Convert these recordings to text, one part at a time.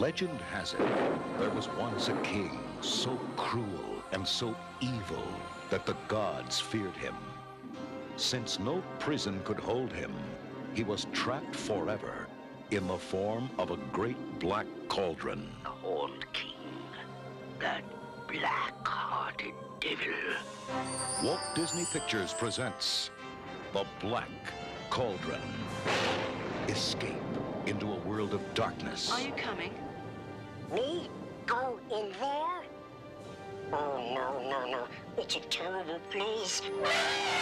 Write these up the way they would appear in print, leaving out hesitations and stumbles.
Legend has it, there was once a king so cruel and so evil that the gods feared him. Since no prison could hold him, he was trapped forever in the form of a great black cauldron. The Horned King, that black-hearted devil. Walt Disney Pictures presents The Black Cauldron. Escape into a world of darkness. Are you coming? Me? Go in there? Oh, no. It's a terrible place.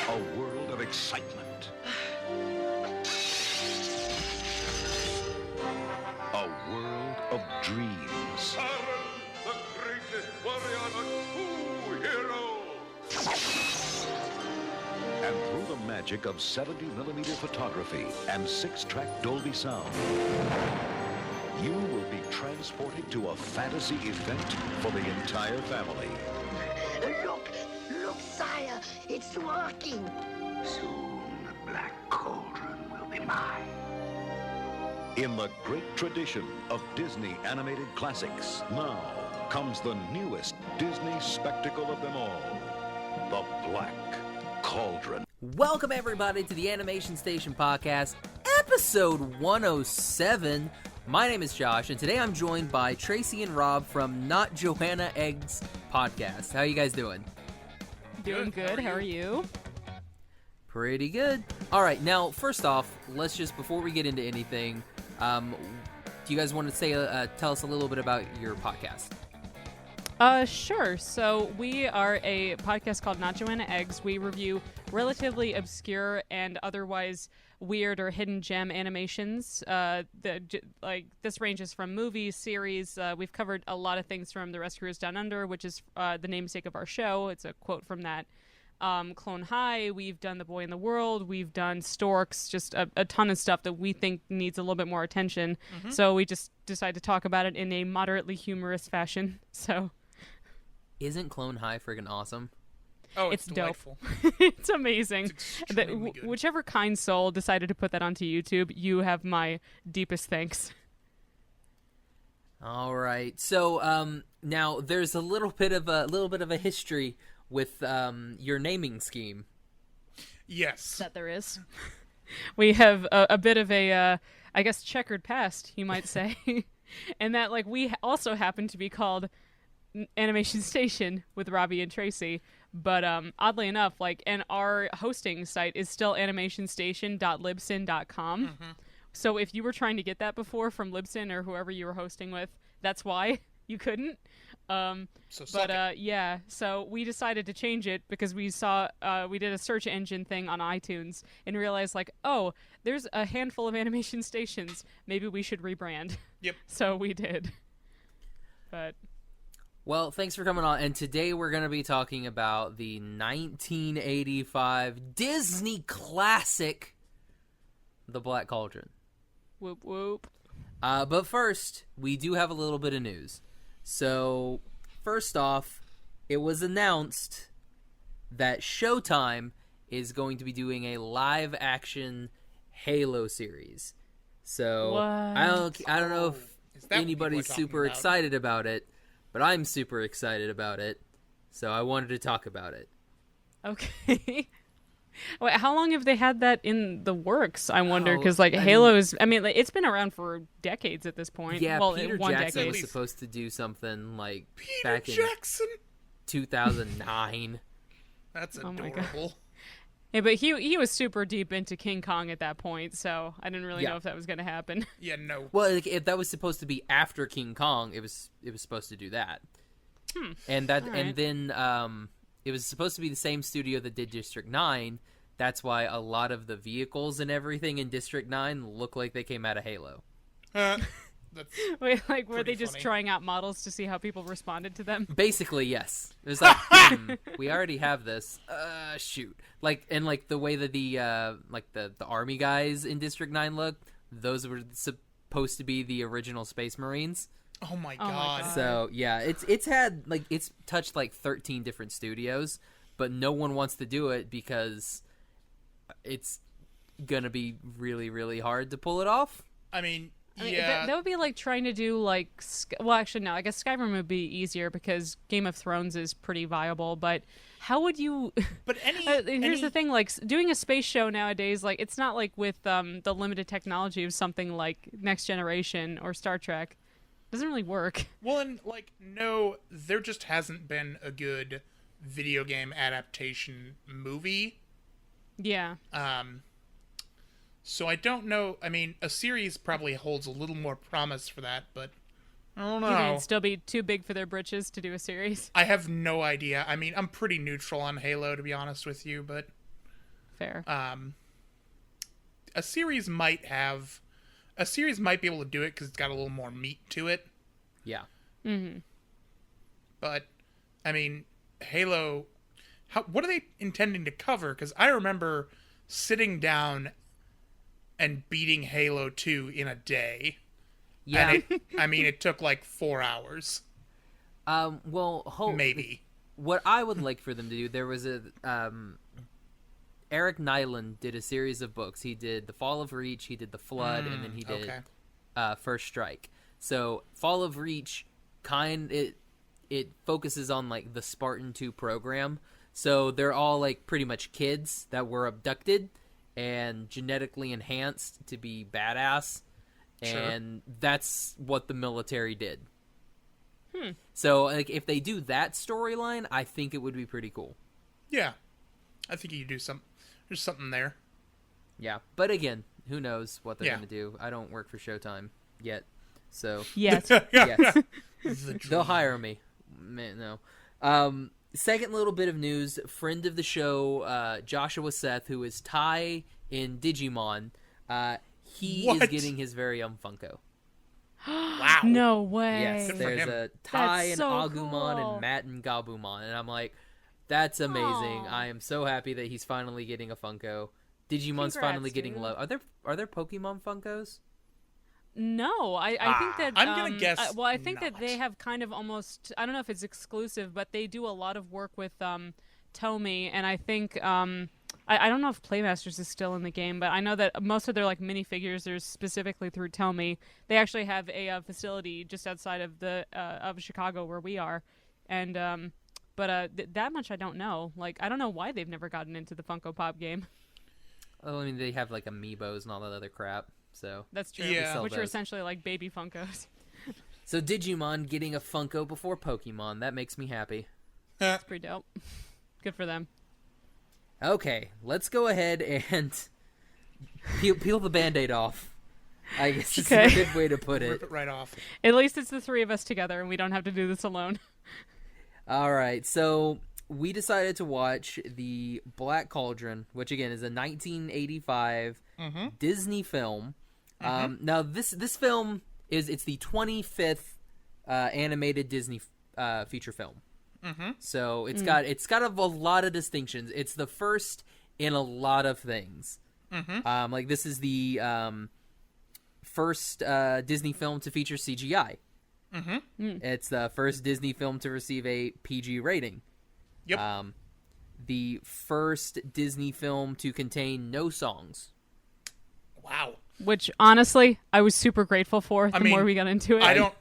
A world of excitement. A world of dreams. Aaron, the greatest warrior of two heroes. And through the magic of 70mm photography and 6-track Dolby sound, you will be transported to a fantasy event for the entire family. Look, sire, it's working. Soon the Black Cauldron will be mine. In the great tradition of Disney animated classics, now comes the newest Disney spectacle of them all, The Black Cauldron. Welcome everybody to the Animation Station Podcast, episode 107. My name is Josh, and today I'm joined by Tracy and Rob from Not Joanna Eggs podcast. How you guys doing? Doing good. How are you? Pretty good. All right, now first off, let's just before we get into anything, do you guys want to say tell us a little bit about your podcast? Sure. So we are a podcast called Not Joanna Eggs. We review relatively obscure and otherwise weird or hidden gem animations. This ranges from movies, series. We've covered a lot of things from The Rescuers Down Under, which is the namesake of our show. It's a quote from that. Clone High. We've done The Boy in the World. We've done Storks. Just a ton of stuff that we think needs a little bit more attention. Mm-hmm. So we just decided to talk about it in a moderately humorous fashion. So. Isn't Clone High friggin' awesome? Oh, it's delightful. Dope. It's amazing. It's whichever kind soul decided to put that onto YouTube, you have my deepest thanks. All right. So now there's a little bit of a history with your naming scheme. Yes. That there is. We have a bit of a, I guess, checkered past, you might say. And that, we also happen to be called Animation Station with Robbie and Tracy, but oddly enough, and our hosting site is still animationstation.libsyn.com. Mm-hmm. So if you were trying to get that before from Libsyn or whoever you were hosting with, that's why you couldn't. Yeah, so we decided to change it because we saw we did a search engine thing on iTunes and realized oh, there's a handful of animation stations. Maybe we should rebrand. Yep. So we did. But. Well, thanks for coming on, and today we're going to be talking about the 1985 Disney classic, The Black Cauldron. Whoop, whoop. But first, we do have a little bit of news. So, first off, it was announced that Showtime is going to be doing a live-action Halo series. So, what? I don't know if anybody's super excited about it, but I'm super excited about it, so I wanted to talk about it. Okay. Wait, how long have they had that in the works, I wonder? Because, Halo's... it's been around for decades at this point. Yeah, well, Peter one Jackson decade. was supposed to do something, Peter back Jackson? in 2009. That's Oh my adorable. God. Yeah, but he was super deep into King Kong at that point, so I didn't really know if that was going to happen. Yeah, no. Well, if that was supposed to be after King Kong, it was supposed to do that. And that, All and right. then it was supposed to be the same studio that did District 9. That's why a lot of the vehicles and everything in District 9 look like they came out of Halo. That's Wait, were they just funny. trying out models to see how people responded to them? Basically, yes. It was we already have this. Shoot. The way that the army guys in District 9 look, those were supposed to be the original Space Marines. Oh my Oh my god. God. So, yeah, it's had, it's touched 13 different studios, but no one wants to do it because it's gonna be really, really hard to pull it off. I mean, I mean, Yeah. that would be like trying to do like, well, actually, no. I guess Skyrim would be easier because Game of Thrones is pretty viable. But how would you? But Here's the thing: like doing a space show nowadays, like it's not like with the limited technology of something like Next Generation or Star Trek. It doesn't really work. Well, and like, no, there just hasn't been a good video game adaptation movie. Yeah. So I don't know. I mean, a series probably holds a little more promise for that, but I don't You think know. it'd still be too big for their britches to do a series? I have no idea. I mean, I'm pretty neutral on Halo, to be honest with you, but Fair. a series might be able to do it because it's got a little more meat to it. Yeah. Mm-hmm. But I mean, Halo. What are they intending to cover? Because I remember sitting down and beating Halo 2 in a day. Yeah. And it took like 4 hours. Maybe. What I would like for them to do, there was Eric Nyland did a series of books. He did The Fall of Reach, he did The Flood, and then he did First Strike. So Fall of Reach it focuses on like the Spartan 2 program. So they're all like pretty much kids that were abducted and genetically enhanced to be badass. Sure. And that's what the military did. So like if they do that storyline, I think it would be pretty cool. Yeah. I think you do there's something there. Yeah. But again, who knows what they're Yeah. going to do. I don't work for Showtime yet. So Yes. yes. The They'll dream. hire me. Man, no. Second little bit of news, friend of the show, Joshua Seth, who is Ty in Digimon, he is What? getting his very own Funko. Wow. No way. Yes, Good for there's him. a Ty and so Agumon cool. and Matt and Gabumon, and I'm like, that's amazing. Aw. I am so happy that he's finally getting a Funko. Digimon's finally Congrats, getting dude. love. Are there Pokemon Funkos? No, I think that I'm gonna guess I think that not. they have kind of almost, I don't know if it's exclusive, but they do a lot of work with Tomy, and I think I don't know if Playmasters is still in the game, but I know that most of their like minifigures are specifically through Tomy. They actually have a facility just outside of of Chicago where we are, and that much I don't know. Like I don't know why they've never gotten into the Funko Pop game. Oh, I mean, they have like Amiibos and all that other crap. So That's true. Yeah. Sell Which are those. essentially like baby Funkos. So Digimon getting a Funko before Pokemon, that makes me happy. It's pretty dope. Good for them. Okay, let's go ahead and peel the Band-Aid off. I guess is Okay. a good way to put Rip it. it right off. At least it's the three of us together, and we don't have to do this alone. All right, so we decided to watch the Black Cauldron, which again is a 1985 Disney film. Now this film it's the 25th animated Disney feature film. So it's got a lot of distinctions. It's the first in a lot of things. Like this is the first Disney film to feature CGI. It's the first Disney film to receive a PG rating. Yep. The first Disney film to contain no songs. Wow. Which, honestly, I was super grateful for the mean, more we got into it. I don't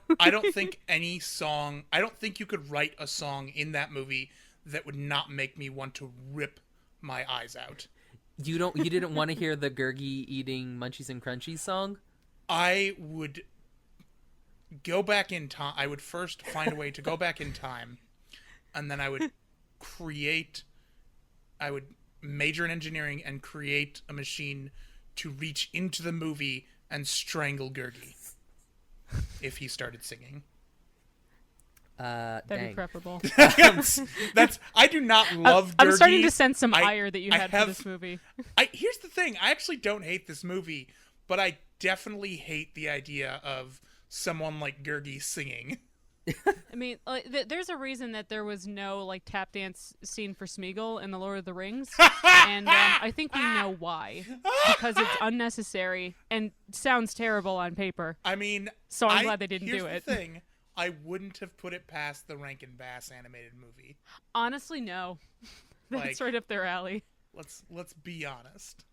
think I don't think you could write a song in that movie that would not make me want to rip my eyes out. You didn't want to hear the Gurgi eating Munchies and Crunchies song? I would go back in time. I would first find a way to go back in time, and then I would major in engineering and create a machine to reach into the movie and strangle Gurgi if he started singing. That'd be Dang. preferable. That's I do not love Gurgi. I'm starting to sense some I- ire that you I had have- for this movie. Here's the thing. I actually don't hate this movie, but I definitely hate the idea of someone like Gurgi singing. I mean, there's a reason that there was no like tap dance scene for Smeagol in The Lord of the Rings, and I think we know why. Because it's unnecessary and sounds terrible on paper. I mean, So I'm glad they didn't here's do it. The thing, I wouldn't have put it past the Rankin Bass animated movie. Honestly, no. That's Like- right up their alley. Let's be honest.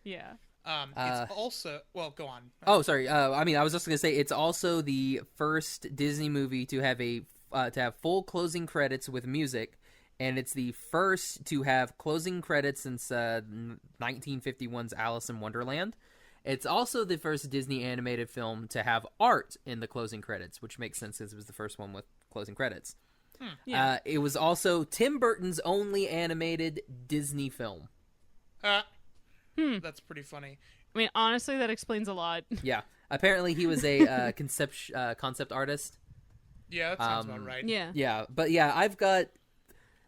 Yeah. It's also go on. Oh, sorry. I mean, I was just gonna say it's also the first Disney movie to have full closing credits with music, and it's the first to have closing credits since 1951's Alice in Wonderland. It's also the first Disney animated film to have art in the closing credits, which makes sense since it was the first one with closing credits. Yeah. It was also Tim Burton's only animated Disney film. That's pretty funny. I mean, honestly, that explains a lot. Yeah. Apparently he was a concept artist. Yeah, that sounds about right. Yeah. Yeah, but yeah, I've got...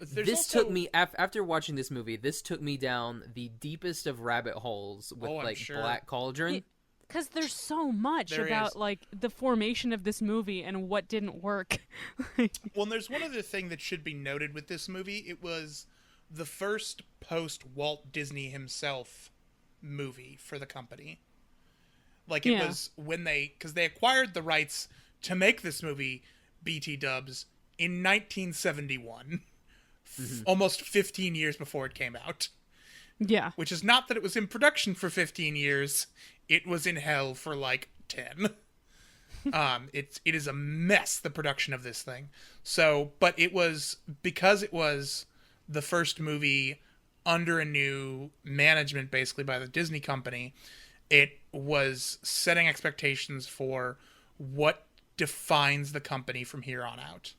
There's took me after watching this movie. This took me down the deepest of rabbit holes with sure. Black Cauldron. Because there's so much There about is. like the formation of this movie and what didn't work. Well, and there's one other thing that should be noted with this movie. It was the first post Walt Disney himself movie for the company. Like it was when because they acquired the rights to make this movie, BT Dubs, in 1971. Almost 15 years before it came out. Yeah. Which is not that it was in production for 15 years. It was in hell for like 10. It is a mess, the production of this thing. So, but it was, because it was the first movie under a new management, basically by the Disney company, it was setting expectations for what defines the company from here on out.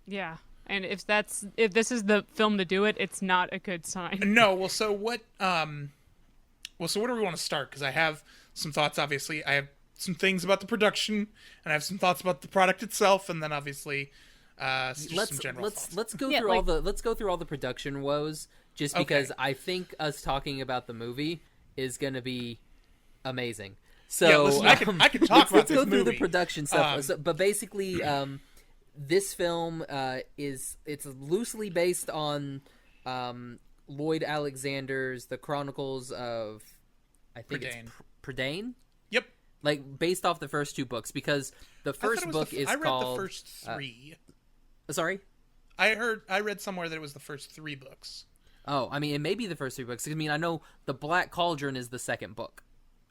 Yeah. And if this is the film to do it, it's not a good sign. No, so where do we want to start? Because I have some thoughts, obviously. I have some things about the production, and I have some thoughts about the product itself, and then obviously some general thoughts. Let's go through all the production woes, just because I think us talking about the movie is going to be amazing. So yeah, listen, I can talk about let's this go through movie. the production stuff. But basically, this film it's loosely based on Lloyd Alexander's The Chronicles of, I think Prydain. it's Prydain. Yep. Like based off the first two books, because the first book is I read called. the first three. Sorry. I read somewhere that it was the first three books. Oh, I mean, it may be the first three books. I mean, I know the Black Cauldron is the second book.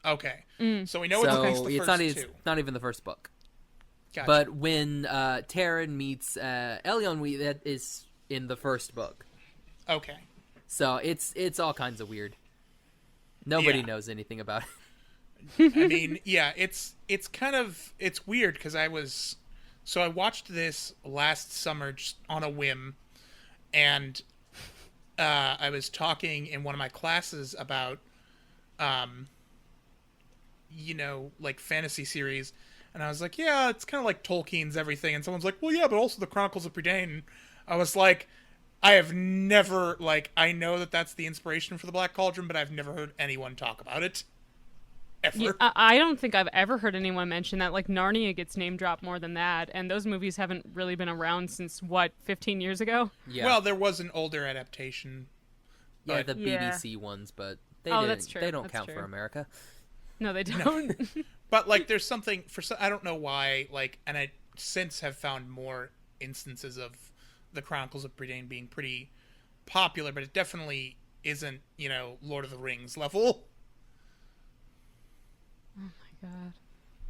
Okay, so we know So it's the first it's two. not even the first book. Gotcha. But when Taryn meets Elion, that is in the first book. Okay. So it's all kinds of weird. Nobody Yeah. knows anything about it. I mean, yeah, it's weird because I watched this last summer just on a whim, and I was talking in one of my classes about like fantasy series, and I was like, yeah, it's kind of like Tolkien's everything, and someone's like, well, yeah, but also the Chronicles of Prydain. I was like, I have never, I know that that's the inspiration for the Black Cauldron, but I've never heard anyone talk about it. Ever. Yeah, I don't think I've ever heard anyone mention that. Like, Narnia gets name dropped more than that, and those movies haven't really been around since, 15 years ago? Yeah. Well, there was an older adaptation. Yeah, But the BBC ones, but they that's true. They don't That's count true. for America. No, they don't. But there's something I don't know why, and I since have found more instances of the Chronicles of Prydain being pretty popular, but it definitely isn't, Lord of the Rings level. God.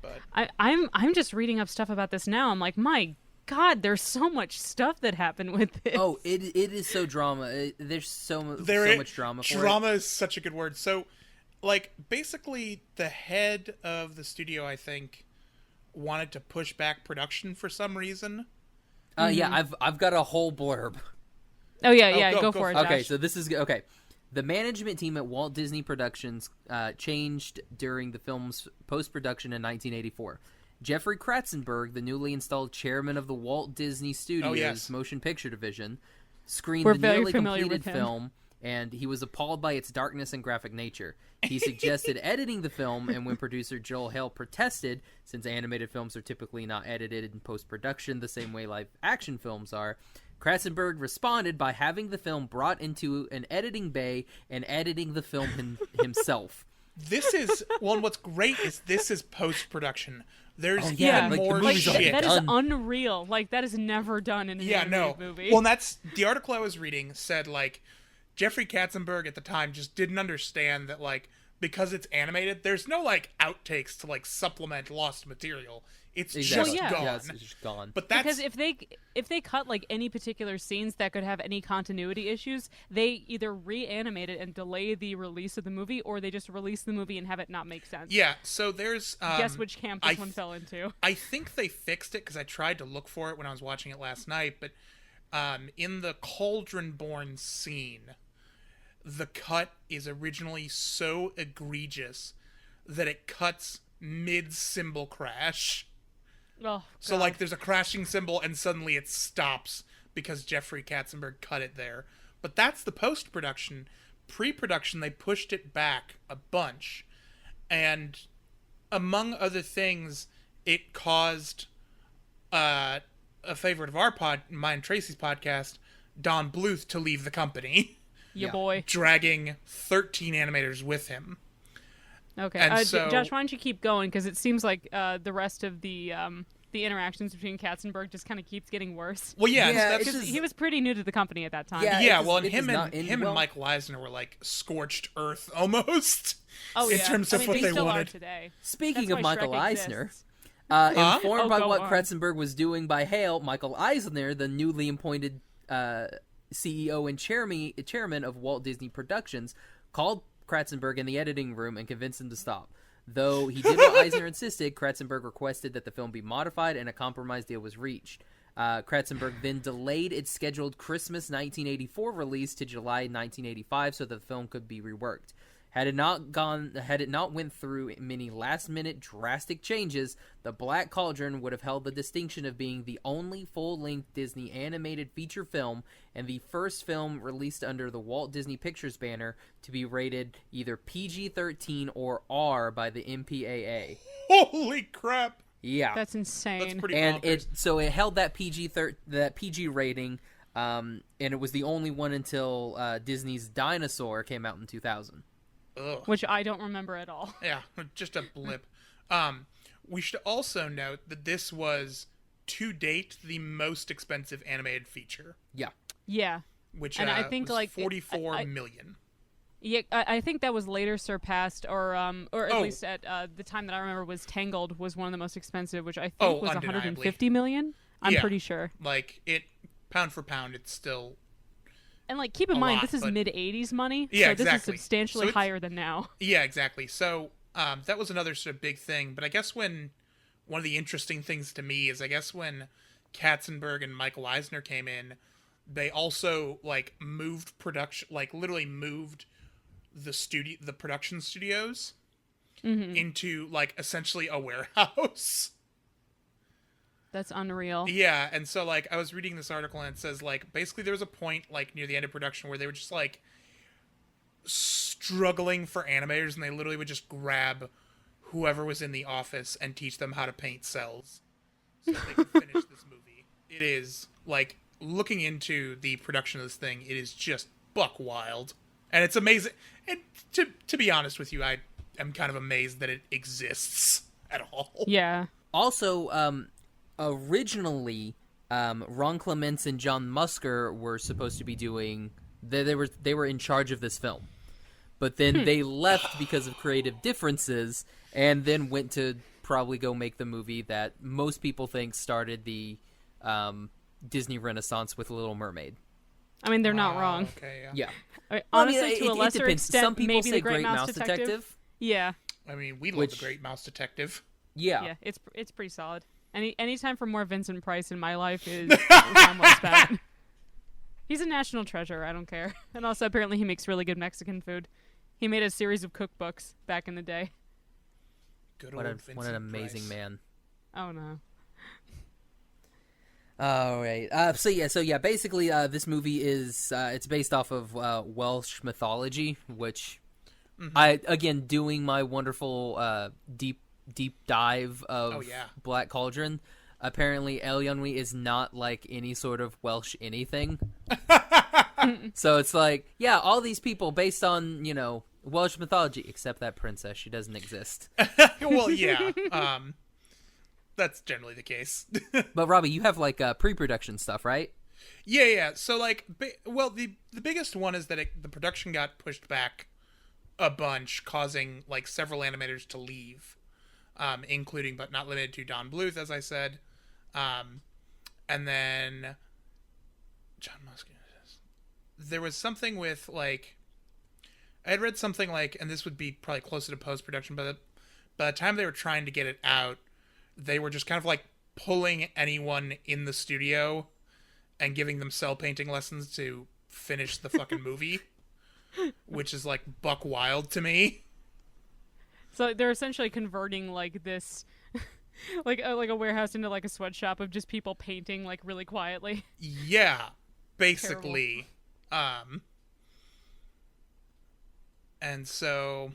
But I'm just reading up stuff about this now. I'm like, my God, there's so much stuff that happened with this. Oh, it is so drama. There's so much drama for drama is such a good word. So, basically, the head of the studio, I think, wanted to push back production for some reason. Yeah, I've got a whole blurb. Oh yeah, go go for for it. it. Josh. Okay, so this is okay. The management team at Walt Disney Productions changed during the film's post-production in 1984. Jeffrey Katzenberg, the newly installed chairman of the Walt Disney Studios Motion Picture Division, screened We're the very nearly familiar completed with him. film, and he was appalled by its darkness and graphic nature. He suggested editing the film, and when producer Joel Hale protested, since animated films are typically not edited in post-production the same way live-action films are, Katzenberg responded by having the film brought into an editing bay and editing the film himself. This is what's great is this is post-production. There's yeah, even more the movie's shit. already That is done. unreal. That is never done in an animated movie. Well, and that's the article I was reading said Jeffrey Katzenberg at the time just didn't understand that because it's animated, there's no like outtakes to like supplement lost material. It's Exactly. just Well, yeah. gone. Yeah, it's just gone. But that's Because if they cut like any particular scenes that could have any continuity issues, they either reanimate it and delay the release of the movie, or they just release the movie and have it not make sense. yeah. So there's Guess which camp this one fell into. I think they fixed it because I tried to look for it when I was watching it last night. But in the Cauldron-born scene, the cut is originally so egregious that it cuts mid-cymbal crash. Oh, So, God. like, there's a crashing cymbal, and suddenly it stops because Jeffrey Katzenberg cut it there. But that's the post-production. Pre-production, they pushed it back a bunch. And among other things, it caused a favorite of mine and Tracy's podcast, Don Bluth, to leave the company, your Yeah. boy. dragging 13 animators with him. Okay, And so- Josh, why don't you keep going? Because it seems like the rest of the interactions between Katzenberg just kind of keeps getting worse. Well, yeah, Yeah, that's it's Because just- he was pretty new to the company at that time. Yeah. yeah, it well, does- and it does him not and end well. Michael Eisner were like scorched earth almost. Oh, in yeah. terms I of mean, what they still wanted. Are today. Speaking That's of why Michael Shrek Eisner, exists. informed Oh, by go what on. Kratzenberg was doing by Hale, Michael Eisner, the newly appointed CEO and chairman of Walt Disney Productions, called Kratzenberg in the editing room and convinced him to stop. Though he did what Eisner insisted, Kratzenberg requested that the film be modified and a compromise deal was reached. Kratzenberg then delayed its scheduled Christmas 1984 release to July 1985 so the film could be reworked. Had it not went through many last-minute drastic changes, The Black Cauldron would have held the distinction of being the only full-length Disney animated feature film and the first film released under the Walt Disney Pictures banner to be rated either PG-13 or R by the MPAA. Holy crap! Yeah, That's insane. That's pretty and bonkers. it held that PG rating, and it was the only one until Disney's Dinosaur came out in 2000. Ugh. Which I don't remember at all. Yeah, just a blip. We should also note that this was, to date, the most expensive animated feature, Yeah. Yeah. which And I think, was like, 44 million. Yeah, I think that was later surpassed, or at Oh. least at the time that I remember was Tangled was one of the most expensive, which I think Oh, was undeniably. 150 million. I'm Yeah. pretty sure. Like, pound for pound, it's still... And like, keep in A mind, lot, this is but- mid 80s money, Yeah, so this exactly. is substantially So it's- higher than now. Yeah, exactly. So, that was another sort of big thing. But I guess one of the interesting things to me is, I guess when Katzenberg and Michael Eisner came in, they also, like, moved production, like, literally moved the production studios into, like, essentially a warehouse. That's unreal. Yeah, and so, like, I was reading this article and it says, like, basically there was a point, like, near the end of production where they were just, like, struggling for animators, and they literally would just grab whoever was in the office and teach them how to paint cells so that they could finish this movie. It is, like, looking into the production of this thing, it is just buck wild. And it's amazing. And to be honest with you, I am kind of amazed that it exists at all. Yeah. Also, originally, Ron Clements and John Musker were supposed to be doing. They were in charge of this film, but then they left because of creative differences, and then went to probably go make the movie that most people think started the Disney Renaissance with Little Mermaid. I mean, they're not wrong. Okay, yeah. Yeah, I mean, Well, I mean, honestly, to a it lesser depends. extent, Some people maybe say the Great Mouse Detective. Yeah. I mean, we love Which- The Great Mouse Detective. Yeah, it's pretty solid. Any time for more Vincent Price in my life is time well spent. He's a national treasure. I don't care. And also, apparently, he makes really good Mexican food. He made a series of cookbooks back in the day. Good what old an Vincent amazing Price. man. Oh no. All right. So yeah. Basically, this movie is it's based off of Welsh mythology, which I again doing my wonderful deep dive of Oh, yeah. Black Cauldron. Apparently, Elionwy is not like any sort of Welsh anything. So it's like, yeah, all these people based on Welsh mythology, except that princess. She doesn't exist. Well, yeah. That's generally the case. But Robbie, you have like pre-production stuff, right? Yeah. So, like, the biggest one is that the production got pushed back a bunch, causing like several animators to leave, including but not limited to Don Bluth, as I said, and then John Musk. There was something with like, I had read something like, and this would be probably closer to post-production, but by the time they were trying to get it out, they were just kind of like pulling anyone in the studio and giving them cell painting lessons to finish the fucking movie, which is like buck wild to me. So they're essentially converting like this, like a warehouse into like a sweatshop of just people painting like really quietly. Yeah, basically. And so,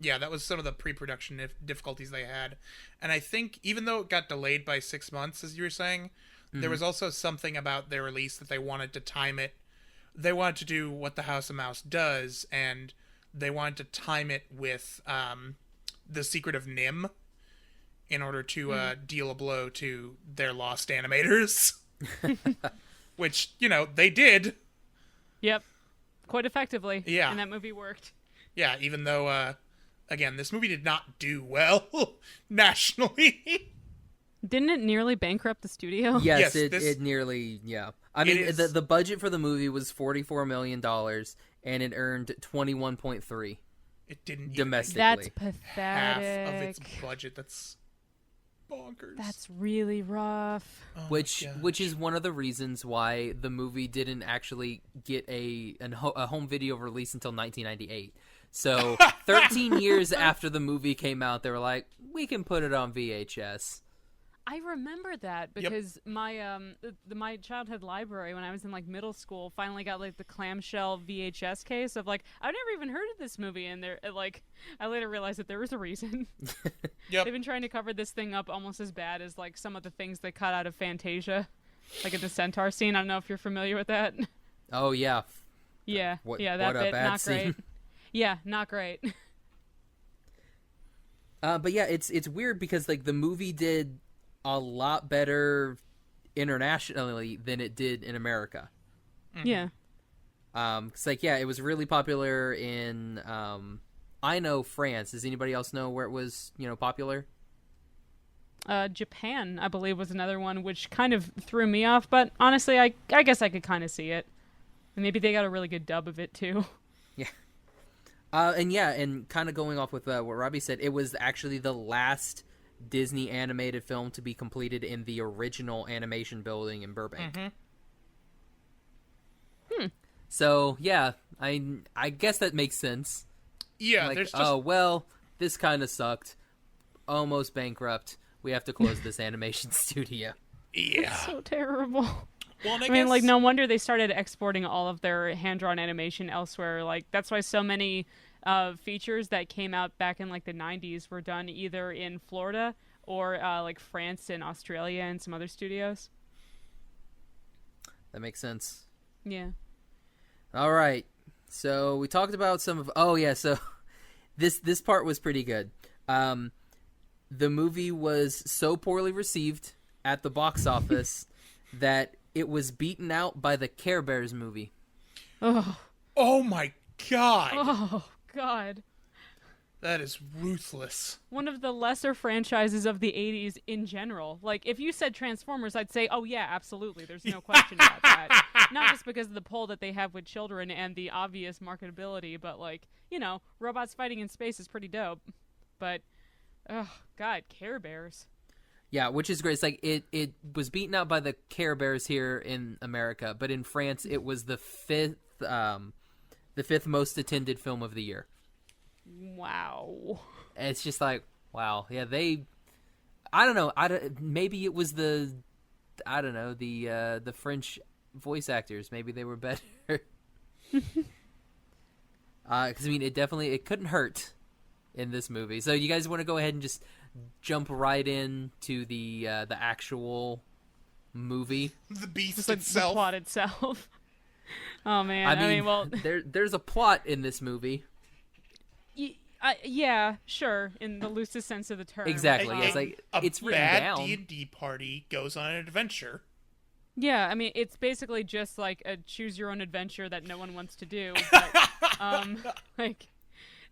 yeah, that was some of the pre-production difficulties they had. And I think even though it got delayed by 6 months, as you were saying, there was also something about their release that they wanted to time it. They wanted to do what the House of Mouse does, and they wanted to time it with The Secret of Nim in order to deal a blow to their lost animators. Which, you know, they did. Yep. Quite effectively. Yeah. And that movie worked. Yeah, even though, again, this movie did not do well nationally. Didn't it nearly bankrupt the studio? Yes, it nearly, yeah. I mean, the budget for the movie was $44 million, and it earned 21.3. It didn't domestically. That's pathetic. Half of its budget. That's bonkers. That's really rough. Oh which is one of the reasons why the movie didn't actually get a home video release until 1998. So 13 years after the movie came out, they were like, we can put it on VHS. I remember that because my childhood library when I was in like middle school finally got like the clamshell VHS case of like I've never even heard of this movie, and there like I later realized that there was a reason. They've been trying to cover this thing up almost as bad as like some of the things they cut out of Fantasia, like at the centaur scene. I don't know if you're familiar with that. Oh yeah. Yeah. What that a bit bad not scene. great. Yeah, not great. But yeah, it's weird because like the movie did a lot better internationally than it did in America. Yeah. Cause like, yeah, it was really popular in, I know France. Does anybody else know where it was, popular? Japan, I believe, was another one, which kind of threw me off, but honestly, I guess I could kind of see it. And maybe they got a really good dub of it, too. Yeah. And kind of going off with what Robbie said, it was actually the last Disney animated film to be completed in the original animation building in Burbank. So yeah, I guess that makes sense. Yeah, like, there's just... oh well, this kind of sucked, almost bankrupt. We have to close this animation studio. Yeah, it's so terrible. Well, I mean, like, no wonder they started exporting all of their hand-drawn animation elsewhere. Like, that's why so many features that came out back in, like, the 90s were done either in Florida or, like, France and Australia and some other studios. That makes sense. Yeah. All right. So we talked about some of... Oh, yeah, so this part was pretty good. The movie was so poorly received at the box office that it was beaten out by the Care Bears movie. Oh my god. Oh god. That is ruthless. One of the lesser franchises of the 80s in general. Like, if you said Transformers, I'd say, oh yeah, absolutely. There's no question about that. Not just because of the pull that they have with children and the obvious marketability, but like, robots fighting in space is pretty dope. But, oh god, Care Bears. Yeah, which is great. It's like it was beaten out by the Care Bears here in America, but in France it was the fifth most attended film of the year. Wow. And it's just like, wow. Yeah, I don't know. Maybe it was the French voice actors. Maybe they were better. Because I mean, it couldn't hurt in this movie. So you guys want to go ahead and just jump right into the actual movie? The beast just like itself. The plot itself. Oh man. I mean well, there's a plot in this movie. Yeah, sure. In the loosest sense of the term. Exactly. It's like it's written down. A bad D&D party goes on an adventure. Yeah, I mean, it's basically just like a choose-your-own adventure that no one wants to do. But, like,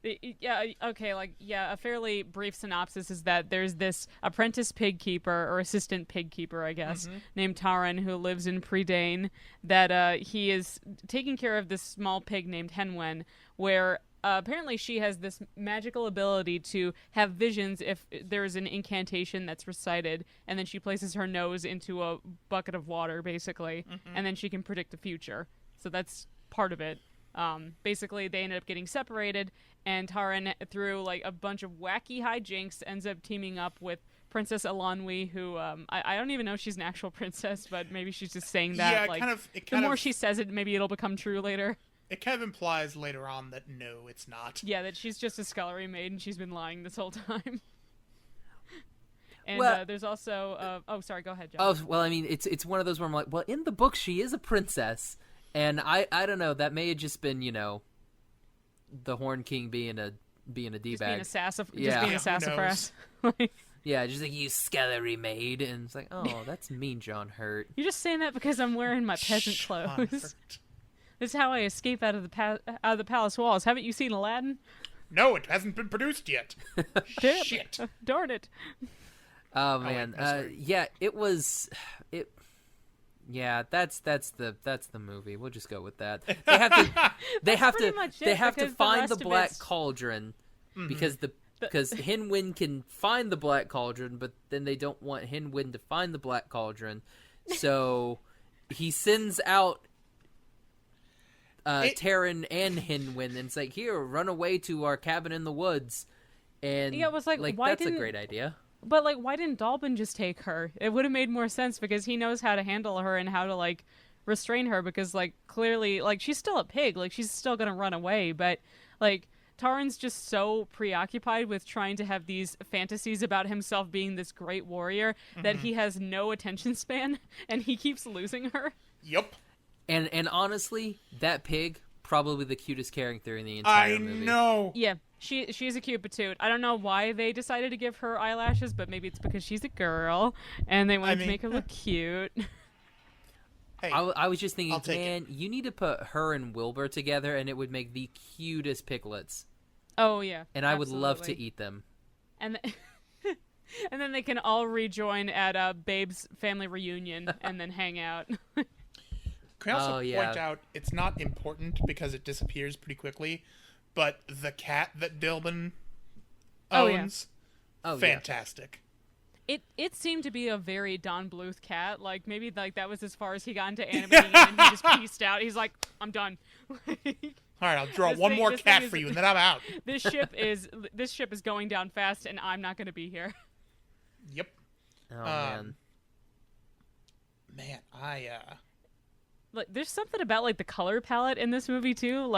A fairly brief synopsis is that there's this apprentice pig keeper, or assistant pig keeper, I guess, named Taran, who lives in Predane, that he is taking care of this small pig named Henwen, where apparently she has this magical ability to have visions if there's an incantation that's recited, and then she places her nose into a bucket of water, basically, and then she can predict the future. So that's part of it. Basically, they ended up getting separated, and Taran, through like a bunch of wacky hijinks, ends up teaming up with Princess Elanwi, who I don't even know if she's an actual princess, but maybe she's just saying that. Yeah, the more she says it, maybe it'll become true later. It kind of implies later on that no, it's not. Yeah, that she's just a scullery maid and she's been lying this whole time. And there's also sorry, go ahead, John. Oh, well, I mean, it's one of those where I'm like, well, in the book she is a princess, and I don't know, that may have just been, the Horn King being a d-bag. Just being a Who sassafras. Yeah, just like, you scullery maid, and it's like, oh, that's mean John Hurt. You're just saying that because I'm wearing my peasant clothes. This is how I escape out of the palace walls. Haven't you seen Aladdin? No, it hasn't been produced yet. Shit. Darn it. Oh man, yeah, it was. Yeah, that's the movie. We'll just go with that. They have to find the Black Cauldron because Hin Wen can find the Black Cauldron, but then they don't want Hin Wen to find the Black Cauldron, so he sends out Taran and Hin Wen, and it's like, here, run away to our cabin in the woods. And yeah, it was like why that's didn't... a great idea. But, why didn't Dalbin just take her? It would have made more sense because he knows how to handle her and how to, restrain her because, clearly, she's still a pig. She's still gonna run away. But, Taran's just so preoccupied with trying to have these fantasies about himself being this great warrior that he has no attention span and he keeps losing her. Yep. And honestly, that pig, probably the cutest character in the entire movie. I know. Yeah. She's a cute patoot. I don't know why they decided to give her eyelashes, but maybe it's because she's a girl and they wanted to make her look cute. Hey, I was just thinking, man, you need to put her and Wilbur together and it would make the cutest piglets. Oh, yeah. And I would love to eat them. And and then they can all rejoin at Babe's family reunion and then hang out. Can I also point out, it's not important because it disappears pretty quickly, but the cat that Dalbin owns, fantastic. It seemed to be a very Don Bluth cat. Maybe that was as far as he got into animating and he just pieced out. He's like, I'm done. All right, I'll draw one more cat for you and then I'm out. This ship is going down fast and I'm not going to be here. Yep. Oh man. Man, there's something about the color palette in this movie too.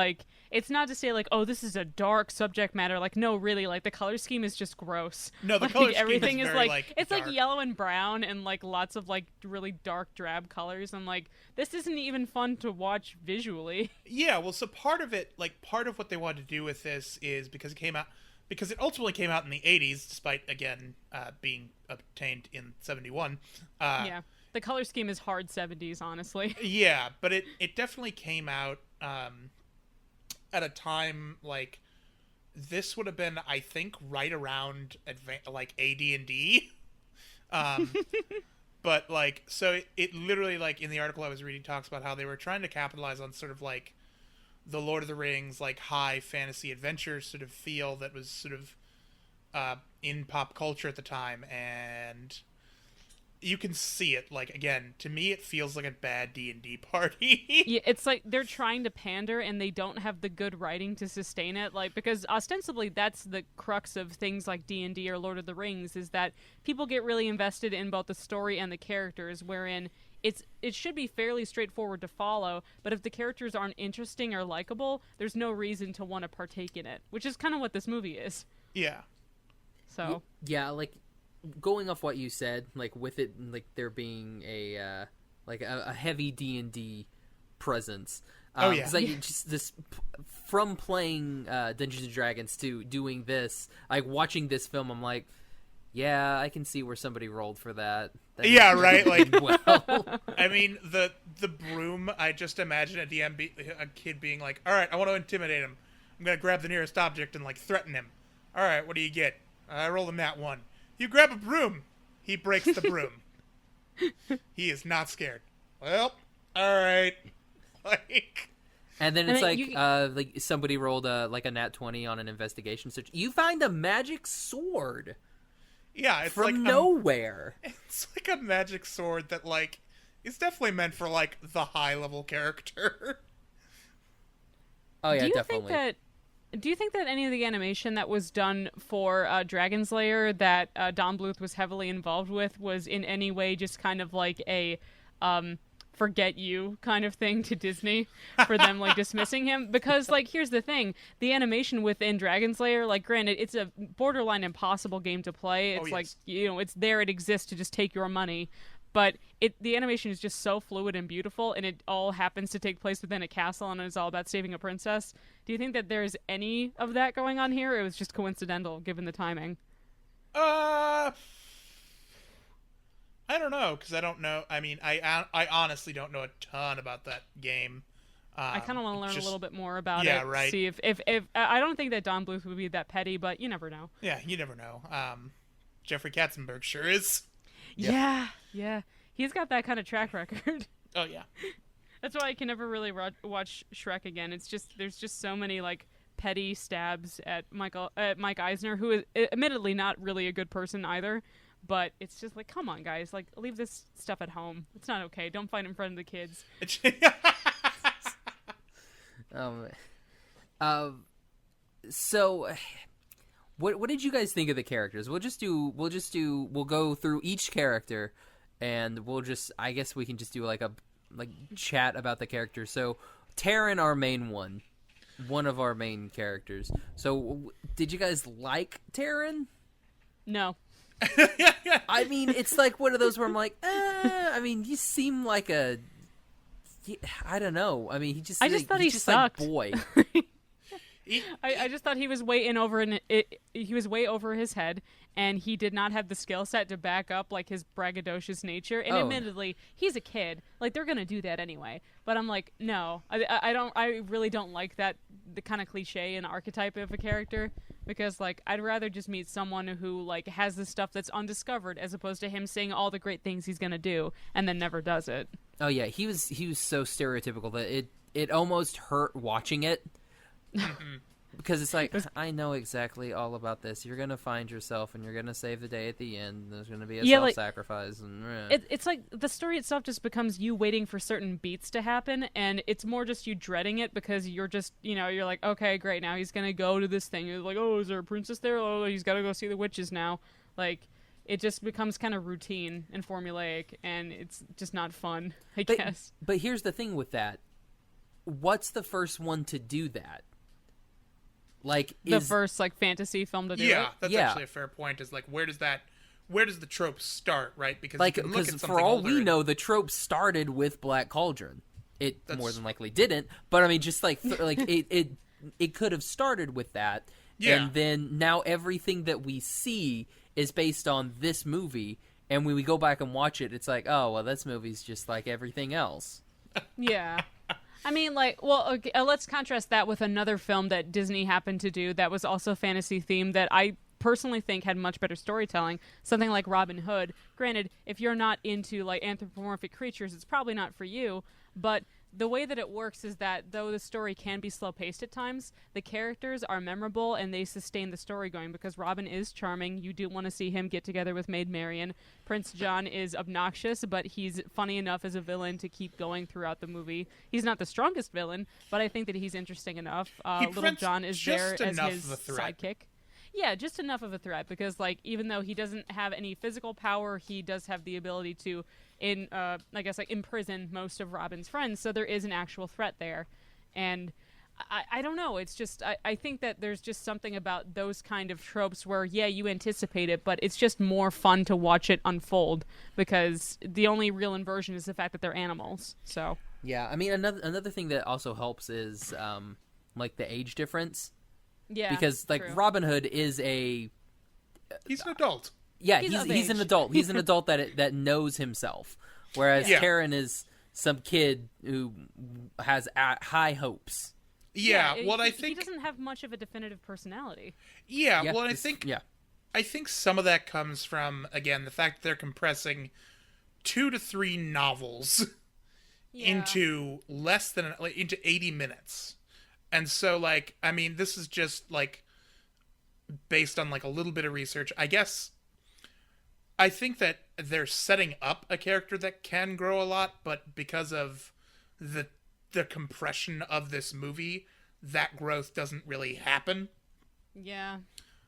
It's not to say oh, this is a dark subject matter. No, really, the color scheme is just gross. No, the color scheme everything is very, it's dark. Yellow and brown and lots of really dark drab colors and this isn't even fun to watch visually. Yeah, well, so part of what they wanted to do with this is because it ultimately came out in the 80s, despite again being obtained in 71. Yeah. The color scheme is hard 70s, honestly. Yeah, but it definitely came out at a time this would have been, I think, right around AD&D. But so it literally in the article I was reading talks about how they were trying to capitalize on sort of the Lord of the Rings high fantasy adventure sort of feel that was sort of in pop culture at the time, and you can see it. Again, to me, it feels like a bad D&D party. Yeah, it's they're trying to pander and they don't have the good writing to sustain it. Because ostensibly that's the crux of things like D&D or Lord of the Rings is that people get really invested in both the story and the characters, wherein it should be fairly straightforward to follow, but if the characters aren't interesting or likable, there's no reason to want to partake in it, which is kind of what this movie is. Yeah. So. Yeah, going off what you said, with it, there being a heavy D&D presence. Just this from playing Dungeons and Dragons to doing this, watching this film, I'm like, yeah, I can see where somebody rolled for that. Yeah, right. Well, I mean, the broom. I just imagine a kid being like, "All right, I want to intimidate him. I'm gonna grab the nearest object and like threaten him. All right, what do you get? I rolled him that one. You grab a broom. He breaks the broom. He is not scared. Well, all right. Like, and then it's like somebody rolled a nat 20 on an investigation search. You find a magic sword. Yeah, it's from like nowhere. It's like a magic sword that like is definitely meant for like the high level character. Oh yeah, definitely. Do you think that any of the animation that was done for Dragon's Lair that Don Bluth was heavily involved with was in any way just kind of like a forget you kind of thing to Disney for them like dismissing him? Because like here's the thing, the animation within Dragon's Lair, like granted it's a borderline impossible game to play. It's like, you know, it's there, it exists to just take your money. But the animation is just so fluid and beautiful, and it all happens to take place within a castle, and it's all about saving a princess. Do you think that there's any of that going on here, or it was just coincidental, given the timing? I don't know, because I don't know. I mean, I honestly don't know a ton about that game. I kind of want to learn a little bit more about it. Yeah, right. See if I don't think that Don Bluth would be that petty, but you never know. Yeah, you never know. Jeffrey Katzenberg sure is. Yeah. He's got that kind of track record. Oh, yeah. That's why I can never really watch Shrek again. It's just, there's just so many, like, petty stabs at Mike Eisner, who is admittedly not really a good person either. But it's just like, come on, guys. Like, leave this stuff at home. It's not okay. Don't fight in front of the kids. So... What did you guys think of the characters? We'll go through each character, and I guess we can just do like chat about the character. So, Taryn, our main one of our main characters. So, did you guys like Taryn? No. I mean, it's like one of those where I'm like, I mean, you seem like I don't know. I mean, I just thought he sucked. Like, boy. I just thought he was way he was way over his head, and he did not have the skill set to back up like his braggadocious nature. And admittedly, he's a kid. Like, they're gonna do that anyway. But I'm like, no, I really don't like that, the kind of cliche and archetype of a character, because like I'd rather just meet someone who like has the stuff that's undiscovered, as opposed to him saying all the great things he's gonna do and then never does it. Oh yeah, he was so stereotypical that it almost hurt watching it. Because it's like, I know exactly all about this. You're gonna find yourself, and you're gonna save the day at the end. There's gonna be a self-sacrifice, it's like the story itself just becomes you waiting for certain beats to happen, and it's more just you dreading it because you're just, you're like, okay, great, now he's gonna go to this thing. You're like, oh, is there a princess there? Oh, he's gotta go see the witches now. Like, it just becomes kind of routine and formulaic, and it's just not fun, I guess. But here's the thing with that: what's the first one to do that? Like, the first like fantasy film to do it. That's actually a fair point. Is like, where does the trope start, right? Because like, you can look at for all we know, the trope started with Black Cauldron. It more than likely didn't, but I mean, just like it could have started with that, and then now everything that we see is based on this movie, and when we go back and watch it, it's like, oh well, this movie's just like everything else. Yeah. I mean, like, well, okay, let's contrast that with another film that Disney happened to do that was also fantasy themed that I personally think had much better storytelling. Something like Robin Hood. Granted, if you're not into like anthropomorphic creatures, it's probably not for you. But the way that it works is that though the story can be slow-paced at times, the characters are memorable and they sustain the story going because Robin is charming. You do want to see him get together with Maid Marian. Prince John is obnoxious, but he's funny enough as a villain to keep going throughout the movie. He's not the strongest villain, but I think that he's interesting enough. Little John is there as his sidekick. Yeah, just enough of a threat because, like, even though he doesn't have any physical power, he does have the ability to, imprison most of Robin's friends. So there is an actual threat there, and I don't know. It's just I think that there's just something about those kind of tropes where you anticipate it, but it's just more fun to watch it unfold because the only real inversion is the fact that they're animals. So yeah, I mean another thing that also helps is like the age difference. Yeah, because like true. Robin Hood is he's an adult. Yeah, he's an adult. He's an adult that knows himself, whereas Taryn is some kid who has high hopes. Yeah, he, well, I he think doesn't have much of a definitive personality. yeah, well, I think yeah. I think some of that comes from, again, the fact that they're compressing 2 to 3 novels into less than into 80 minutes. And so, like, I mean, this is just, like, based on, like, a little bit of research. I guess, I think that they're setting up a character that can grow a lot, but because of the compression of this movie, that growth doesn't really happen. Yeah.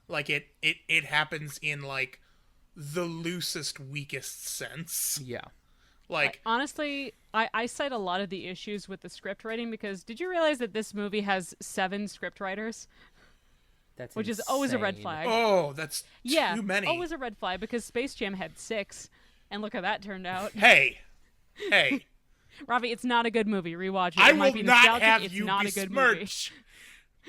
Like, it happens in, like, the loosest, weakest sense. Yeah. Like, Honestly, I cite a lot of the issues with the script writing because did you realize that this movie has 7 script writers? That's Which is always a red insane. flag. oh, that's Yeah, too many. always a red flag because Space Jam had 6, and look how that turned out. Hey, Robbie, it's not a good movie. Rewatch it. I It might will be not nostalgic. have It's you not a good movie. besmirch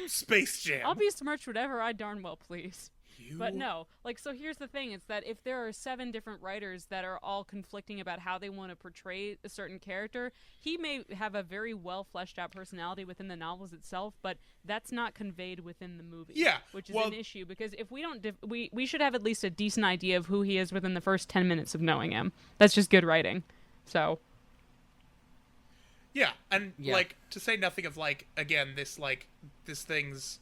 Space Jam. I'll besmirch whatever I darn well please. You- But no, like, so here's the thing. It's that if there are 7 different writers that are all conflicting about how they want to portray a certain character, he may have a very well fleshed out personality within the novels itself, but that's not conveyed within the movie. Yeah, Which is well- an issue because if we don't, we should have at least a decent idea of who he is within the first 10 minutes of knowing him. That's just good writing. So. Yeah, and Yeah. like, to say nothing of, like, again, this thing's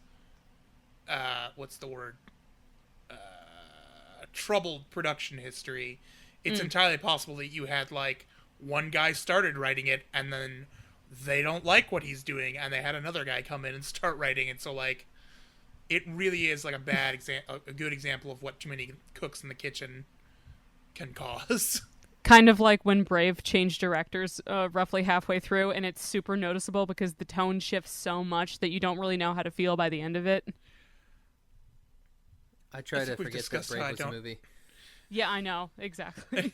what's the word, troubled production history. It's entirely possible that you had, like, one guy started writing it and then they don't like what he's doing and they had another guy come in and start writing, and so, like, it really is, like, a good example of what too many cooks in the kitchen can cause. Kind of like when Brave changed directors roughly halfway through, and it's super noticeable because the tone shifts so much that you don't really know how to feel by the end of it. I try to think we've forget that discussed how Brave I was a don't- movie. Yeah, I know. Exactly.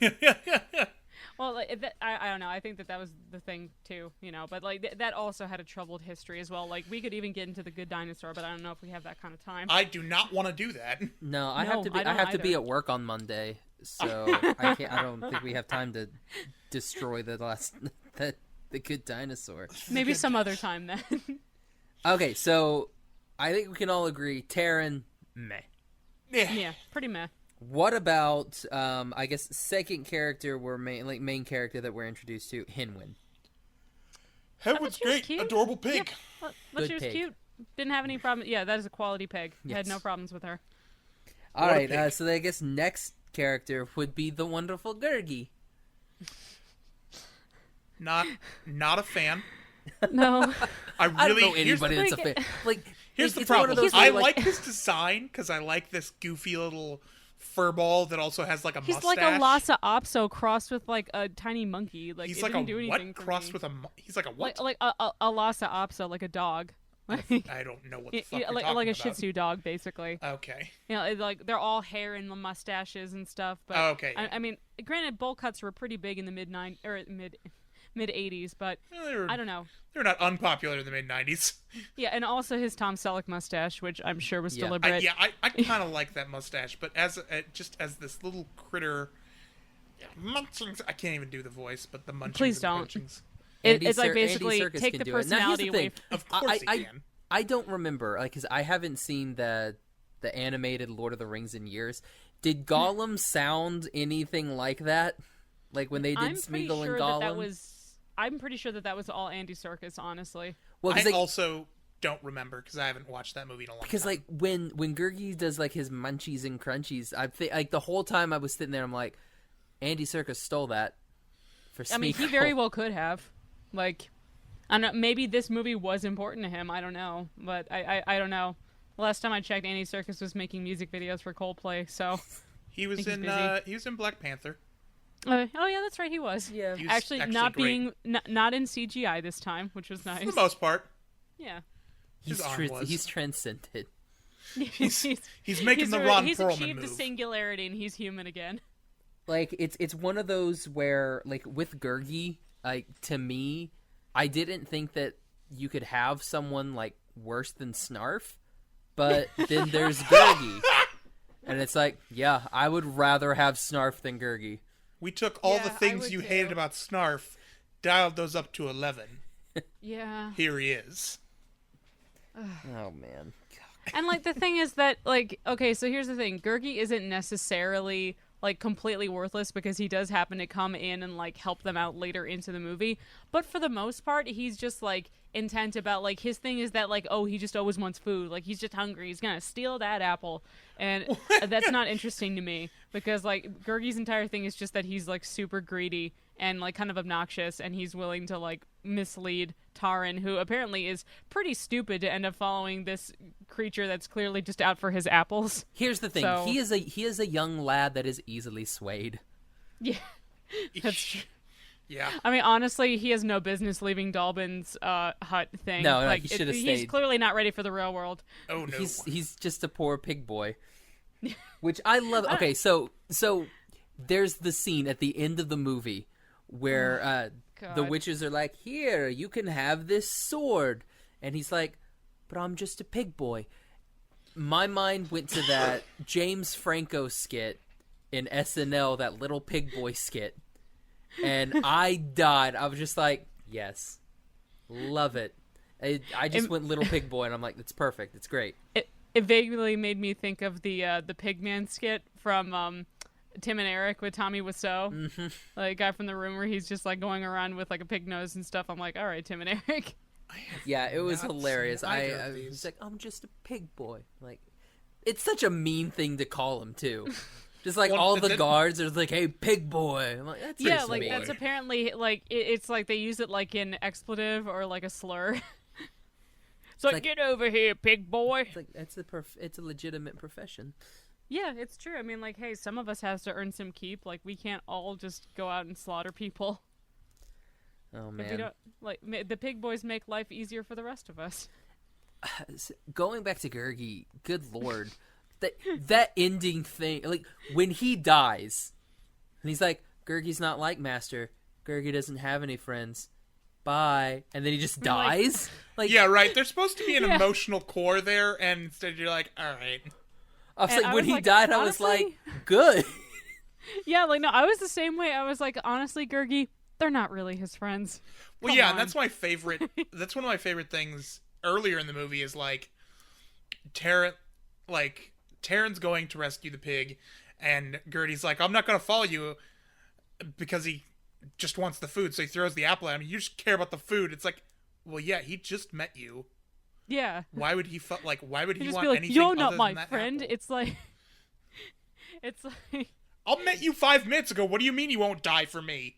Well, like, I don't know. I think that was the thing, too, you know. But, like, that also had a troubled history as well. Like, we could even get into The Good Dinosaur, but I don't know if we have that kind of time. I do not want to do that. No, I No, have to be. I I, don't have to be either. at work on Monday, so I can't. I don't think we have time to destroy the Good Dinosaur. Maybe some other time, then. Okay, so I think we can all agree, Taryn, meh. Yeah, pretty meh. What about I guess second character main character that we're introduced to, Hinwin. Hedwig's she was great, cute. adorable pig. But Good she was pig. cute. Didn't have any problem. Yeah, that is a quality pig. Yes. Had no problems with her. All What a right, pig. so I guess next character would be the wonderful Gurgi. Not a fan. No. I I don't really know anybody that's a fan. Like, Here's the it's one of problem. those I where, like his design because I like this goofy little furball that also has, like, a He's mustache. like a Lhasa Apso crossed with, like, a tiny monkey. Like, He's it like didn't a do anything what for crossed me. with a? He's like a what? Like a Lhasa Apso, like a dog. I don't know what the fuck you're like talking a about. Shih Tzu dog, basically. Okay. You know, like they're all hair and mustaches and stuff. But Oh, okay. I mean, granted, bowl cuts were pretty big in the mid 80s, but I don't know. They're not unpopular in the mid '90s. Yeah, and also his Tom Selleck mustache, which I'm sure was Yeah. deliberate. I kind of like that mustache, but just as this little critter, munchings. I can't even do the voice, but the munchings. Please and don't. crunchings. It's like Andy basically Serkis take can the do it. Now, here's personality the away. thing. Of course he I, can. I don't remember, like, because I haven't seen the animated Lord of the Rings in years. Did Gollum sound anything like that? Like when they did I'm pretty Smeagol sure and Gollum? that was. I'm pretty sure that was all Andy Serkis, honestly. Well, 'cause, I like, also don't remember because I haven't watched that movie in a long because time. like when Gurgi does like his munchies and crunchies, I think like the whole time I was sitting there, I'm like, Andy Serkis stole that for Smeagol. I mean, he very well could have. Like, I don't know, maybe this movie was important to him. I don't know, but I don't know. Last time I checked, Andy Serkis was making music videos for Coldplay. So, he was think he's in busy. he was in Black Panther. oh yeah, that's right, he was. Yeah. He was Actually, actually not great. being not in CGI this time, which was nice. For the most part. Yeah. His arm was. He's transcended. He's making the Ron he's Perlman achieved move. the singularity and he's human again. Like it's one of those where like with Gurgi, like to me, I didn't think that you could have someone like worse than Snarf, but then there's Gurgi, and it's like, yeah, I would rather have Snarf than Gurgi. We took all Yeah, the I things would you too. hated about Snarf, dialed those up to 11. Yeah. Here he is. Oh man. And like the thing is that like okay, so here's the thing. Gurgi isn't necessarily like completely worthless because he does happen to come in and like help them out later into the movie. But for the most part, he's just like intent about like his thing is that like oh he just always wants food. Like he's just hungry. He's gonna steal that apple. And that's not interesting to me because like Gurgi's entire thing is just that he's like super greedy and like kind of obnoxious and he's willing to like mislead Taran, who apparently is pretty stupid to end up following this creature that's clearly just out for his apples. Here's the thing. So... He is a young lad that is easily swayed. Yeah. That's... Yeah. I mean, honestly, he has no business leaving Dalbin's hut thing. No, like, he should have stayed. He's clearly not ready for the real world. Oh, no. He's just a poor pig boy. Which I love. Okay, so there's the scene at the end of the movie where the witches are like, here, you can have this sword. And he's like, but I'm just a pig boy. My mind went to that James Franco skit in SNL, that little pig boy skit. And I died. I was just like, yes, love it. I just went little pig boy, and I'm like, it's perfect. It's great. It vaguely made me think of the Pigman skit from Tim and Eric with Tommy Wiseau. Mm-hmm. Like, guy from The Room where he's just like going around with like a pig nose and stuff. I'm like, all right, Tim and Eric. Yeah, it was hilarious. I was like, I'm just a pig boy. Like, it's such a mean thing to call him too. Just like all the guards are like, "Hey, pig boy." I'm like, that's yeah, like that's apparently like it's like they use it like in expletive or like a slur. It's like, get over here, pig boy. It's like it's a legitimate profession. Yeah, it's true. I mean, like, hey, some of us has to earn some keep. Like, we can't all just go out and slaughter people. Oh man! If we don't, like the pig boys make life easier for the rest of us. Going back to Gurgi, good lord. That ending thing, like, when he dies, and he's like, Gurgi's not like Master. Gurgi doesn't have any friends. Bye. And then he just dies? Like, yeah, right. There's supposed to be an emotional core there, and instead you're like, all right. I was like, when he died, honestly, I was like, good. Yeah, like, no, I was the same way. I was like, honestly, Gurgi, they're not really his friends. Well, yeah, and that's my favorite. That's one of my favorite things earlier in the movie is, like, Taran's going to rescue the pig, and Gertie's like, I'm not going to follow you because he just wants the food, so he throws the apple at him. You just care about the food. It's like, well, yeah, he just met you. Yeah. Why would he why would he just want be like, anything you're other not than my that friend. apple? It's like I met you 5 minutes ago. What do you mean you won't die for me?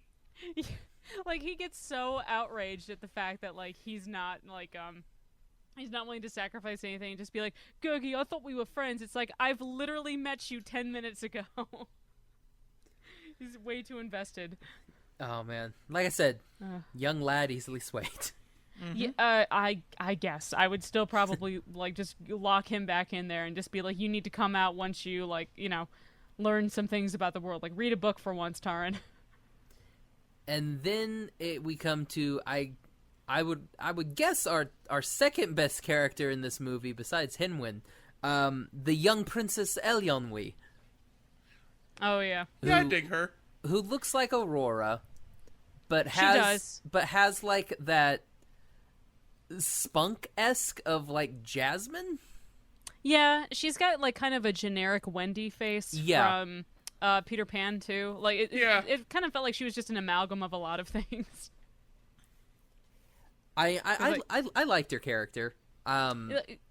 Like, he gets so outraged at the fact that like he's not like he's not willing to sacrifice anything and just be like, Gurgi, I thought we were friends. It's like, I've literally met you 10 minutes ago. He's way too invested. Oh, man. Like I said, young lad, easily swayed. Mm-hmm. Yeah, I guess. I would still probably, like, just lock him back in there and just be like, you need to come out once you, like, you know, learn some things about the world. Like, read a book for once, Taran. And then we come to, I would guess our second best character in this movie besides Hinwin, the young Princess Elyonwi. Oh yeah, yeah, I dig her. Who looks like Aurora, but has like that spunk-esque of like Jasmine. Yeah, she's got like kind of a generic Wendy face from Peter Pan too. Like it kind of felt like she was just an amalgam of a lot of things. I liked her character.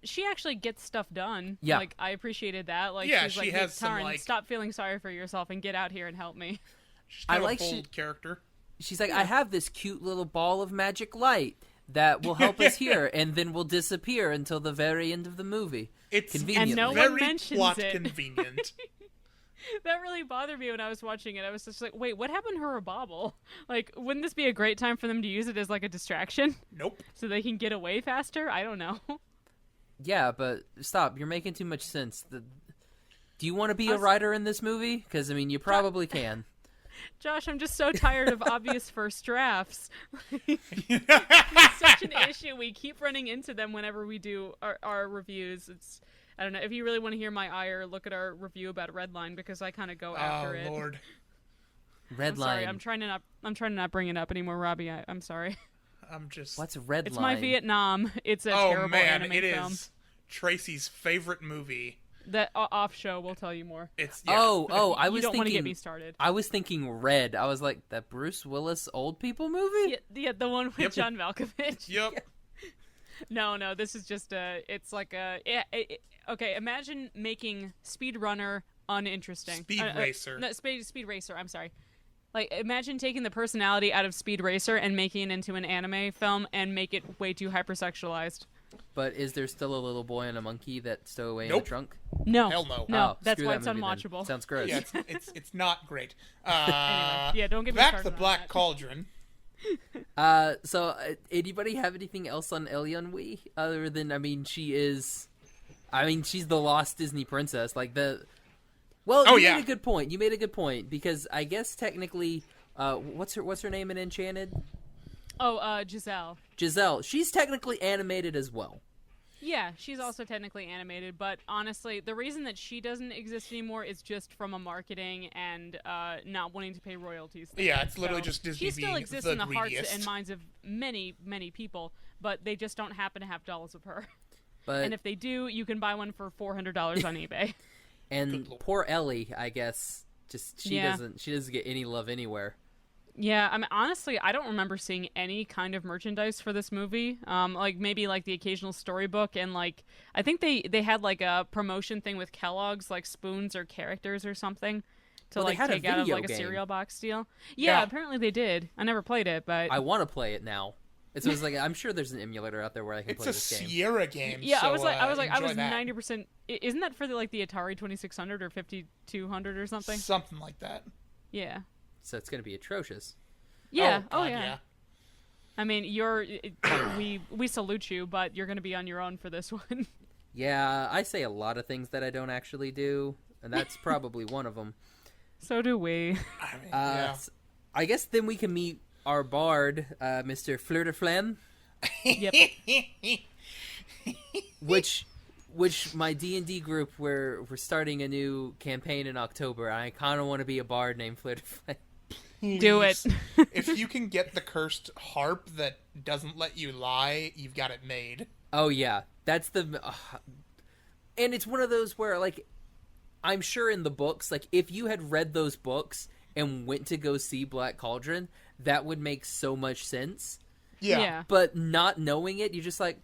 She actually gets stuff done. Yeah. Like, I appreciated that. Like, yeah, she's like, she has some, Taran, like... stop feeling sorry for yourself and get out here and help me. She's kind of a bold character. She's like, I have this cute little ball of magic light that will help us here, and then will disappear until the very end of the movie. It's convenient. And no very one mentions plot it. convenient. That really bothered me when I was watching it. I was just like, wait, what happened to her bobble? Like, wouldn't this be a great time for them to use it as, like, a distraction? Nope. So they can get away faster? I don't know. Yeah, but stop. You're making too much sense. Do you want to be a writer in this movie? Because, I mean, you probably can. Josh, I'm just so tired of obvious first drafts. It's such an issue. We keep running into them whenever we do our reviews. I don't know. If you really want to hear my ire, look at our review about Redline, because I kind of go after it. Oh, Lord. Redline. I'm sorry. I'm trying to not bring it up anymore, Robbie. I'm sorry. I'm just. What's Red It's Line? My Vietnam. It's a terrible anime film. Is Tracy's favorite movie. That off show will tell you more. It's I You was don't want to thinking. get me started. I was thinking Red. I was like, that Bruce Willis old people movie. Yeah, the one with John Malkovich. Yep. No, this is just it's like okay, imagine making Speed Runner uninteresting. Speed Racer. No, Speed Racer, I'm sorry. Like, imagine taking the personality out of Speed Racer and making it into an anime film and make it way too hypersexualized. But is there still a little boy and a monkey that stow away in Nope. the trunk? No. Hell no. No, Oh, that's screw why that it's movie then. unwatchable. Sounds gross. Yeah, it's not great. Anyway, yeah, don't get me back started to on Black that. Cauldron. So anybody have anything else on Elyon other than she's the lost Disney princess, like the. Well, Oh, you yeah. made a good point. You made a good point because I guess technically, what's her name in Enchanted? Oh, Giselle. Giselle. She's technically animated as well. Yeah, she's also technically animated, but honestly, the reason that she doesn't exist anymore is just from a marketing and not wanting to pay royalties. Yeah, it's literally So, just Disney she still being exists the in the hearts greediest. and minds of many, many people, but they just don't happen to have dolls of her. But And if they do, you can buy one for $400 on eBay. and poor Ellie, I guess, she Yeah. doesn't get any love anywhere. Yeah, I mean, honestly, I don't remember seeing any kind of merchandise for this movie. Like maybe like the occasional storybook, and like I think they had like a promotion thing with Kellogg's, like spoons or characters or something to Well, they like had a take out of video like a game. cereal box deal. Yeah. Yeah, apparently they did. I never played it, but I want to play it now. It was like I'm sure there's an emulator out there where I can It's play a this game. Sierra game. yeah, so, I was enjoy that. 90%. Isn't that for the like the Atari 2600 or 5200 or something? Something like that. Yeah. So it's gonna be atrocious. Yeah. God, yeah. I mean, we salute you, but you're going to be on your own for this one. Yeah, I say a lot of things that I don't actually do, and that's probably one of them. So do we. I mean, yeah. I guess then we can meet our bard, Mr. Fleur de Flamme, Yep. which my D&D group we're starting a new campaign in October. I kind of want to be a bard named Fleur de Flamme. Do it. If you can get the cursed harp that doesn't let you lie, you've got it made. Oh yeah, that's the and it's one of those where like I'm sure in the books, like if you had read those books and went to go see Black Cauldron, that would make so much sense. Yeah. But not knowing it, you're just like,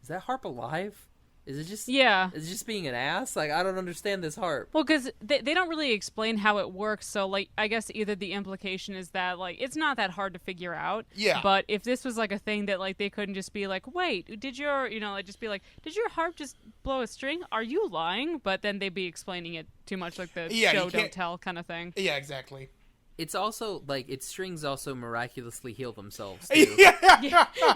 is that harp alive? Is it just Yeah. Is it just being an ass? Like I don't understand this harp. Well, because they don't really explain how it works, so, like, I guess either the implication is that, like, it's not that hard to figure out. Yeah. But if this was, like, a thing that, like, they couldn't just be like, wait, did your harp just blow a string? Are you lying? But then they'd be explaining it too much, like the Yeah, show, you don't can't- tell kind of thing. Yeah, exactly. It's also like its strings also miraculously heal themselves. Too.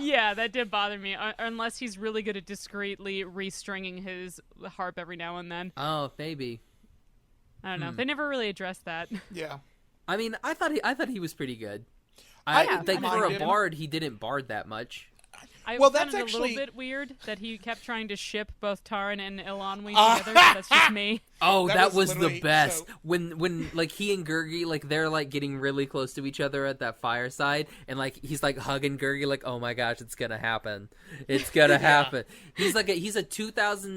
Yeah, that did bother me, unless he's really good at discreetly restringing his harp every now and then. Oh, maybe. I don't know. They never really addressed that. Yeah. I mean, I thought he was pretty good. I Like mind for a him. bard, he didn't bard that much. I Well, found that's it a actually- little bit weird that he kept trying to ship both Taran and Elanwi together. That's just me. Oh, That that was was the literally best. so- When like he and Gurgi, like they're like getting really close to each other at that fireside, and like he's like hugging Gurgi, like, oh my gosh, it's gonna happen, it's gonna happen. He's like he's a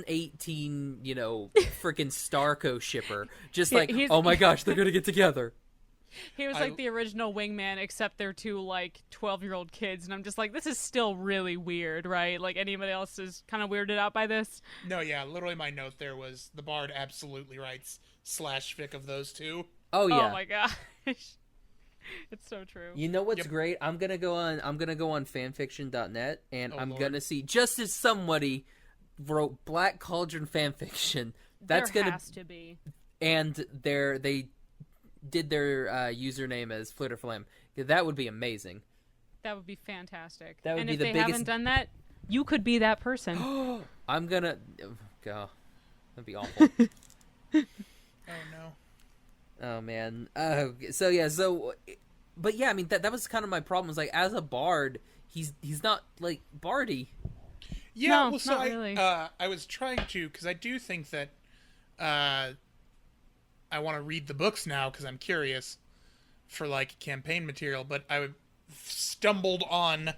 2018 freaking Starco shipper, just like, he's- oh my gosh, they're gonna get together. He was like the original wingman, except they're two like 12-year-old kids, and I'm just like, this is still really weird, right? Like anybody else is kind of weirded out by this. No, yeah, literally my note there was the bard absolutely writes /fic of those two. Oh yeah. Oh my gosh, it's so true. You know what's Yep. great? I'm gonna go on fanfiction.net and Oh, I'm Lord. gonna see, just as somebody wrote Black Cauldron fanfiction, that's there gonna has to be. and they did their username as Flitter Flame. That would be amazing. That would be fantastic. That would and be if the they biggest- haven't done that, you could be that person. I'm gonna go. That'd be awful. Oh no. Oh man. But yeah, I mean that was kind of my problem. Was like as a bard, he's not like bardy. Yeah, No, well, so not really. I was trying to, because I do think that I want to read the books now because I'm curious for like campaign material, but I stumbled on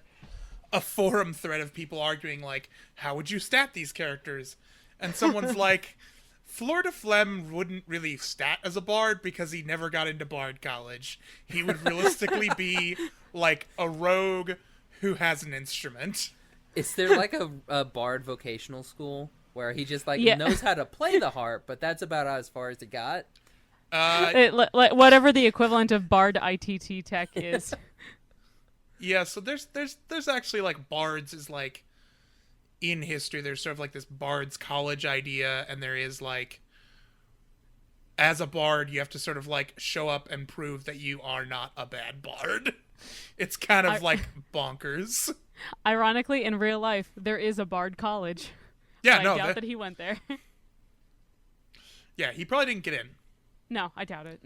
a forum thread of people arguing, like, how would you stat these characters? And someone's like, Fleur de Flem wouldn't really stat as a bard because he never got into bard college. He would realistically be like a rogue who has an instrument. Is there like a bard vocational school where he just knows how to play the harp, but that's about as far as it got? Whatever the equivalent of bard ITT tech is. Yeah, so there's actually like bards is like in history there's sort of like this bard's college idea, and there is like as a bard you have to sort of like show up and prove that you are not a bad bard. It's kind of like bonkers. Ironically, in real life there is a bard college. Yeah, I doubt that he went there. Yeah, he probably didn't get in. No, I doubt it.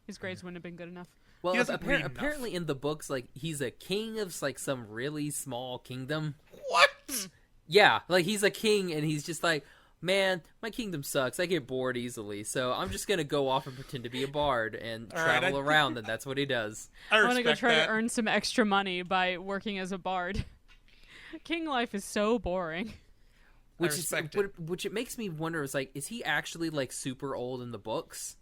His grades wouldn't have been good enough. Well, apparently in the books, like, he's a king of, like, some really small kingdom. What? Yeah, like, he's a king, and he's just like, man, my kingdom sucks. I get bored easily, so I'm just gonna go off and pretend to be a bard and travel around, and that's what he does. I want to go try that. to earn some extra money by working as a bard. King life is so boring. Which it makes me wonder, is, like, is he actually, like, super old in the books?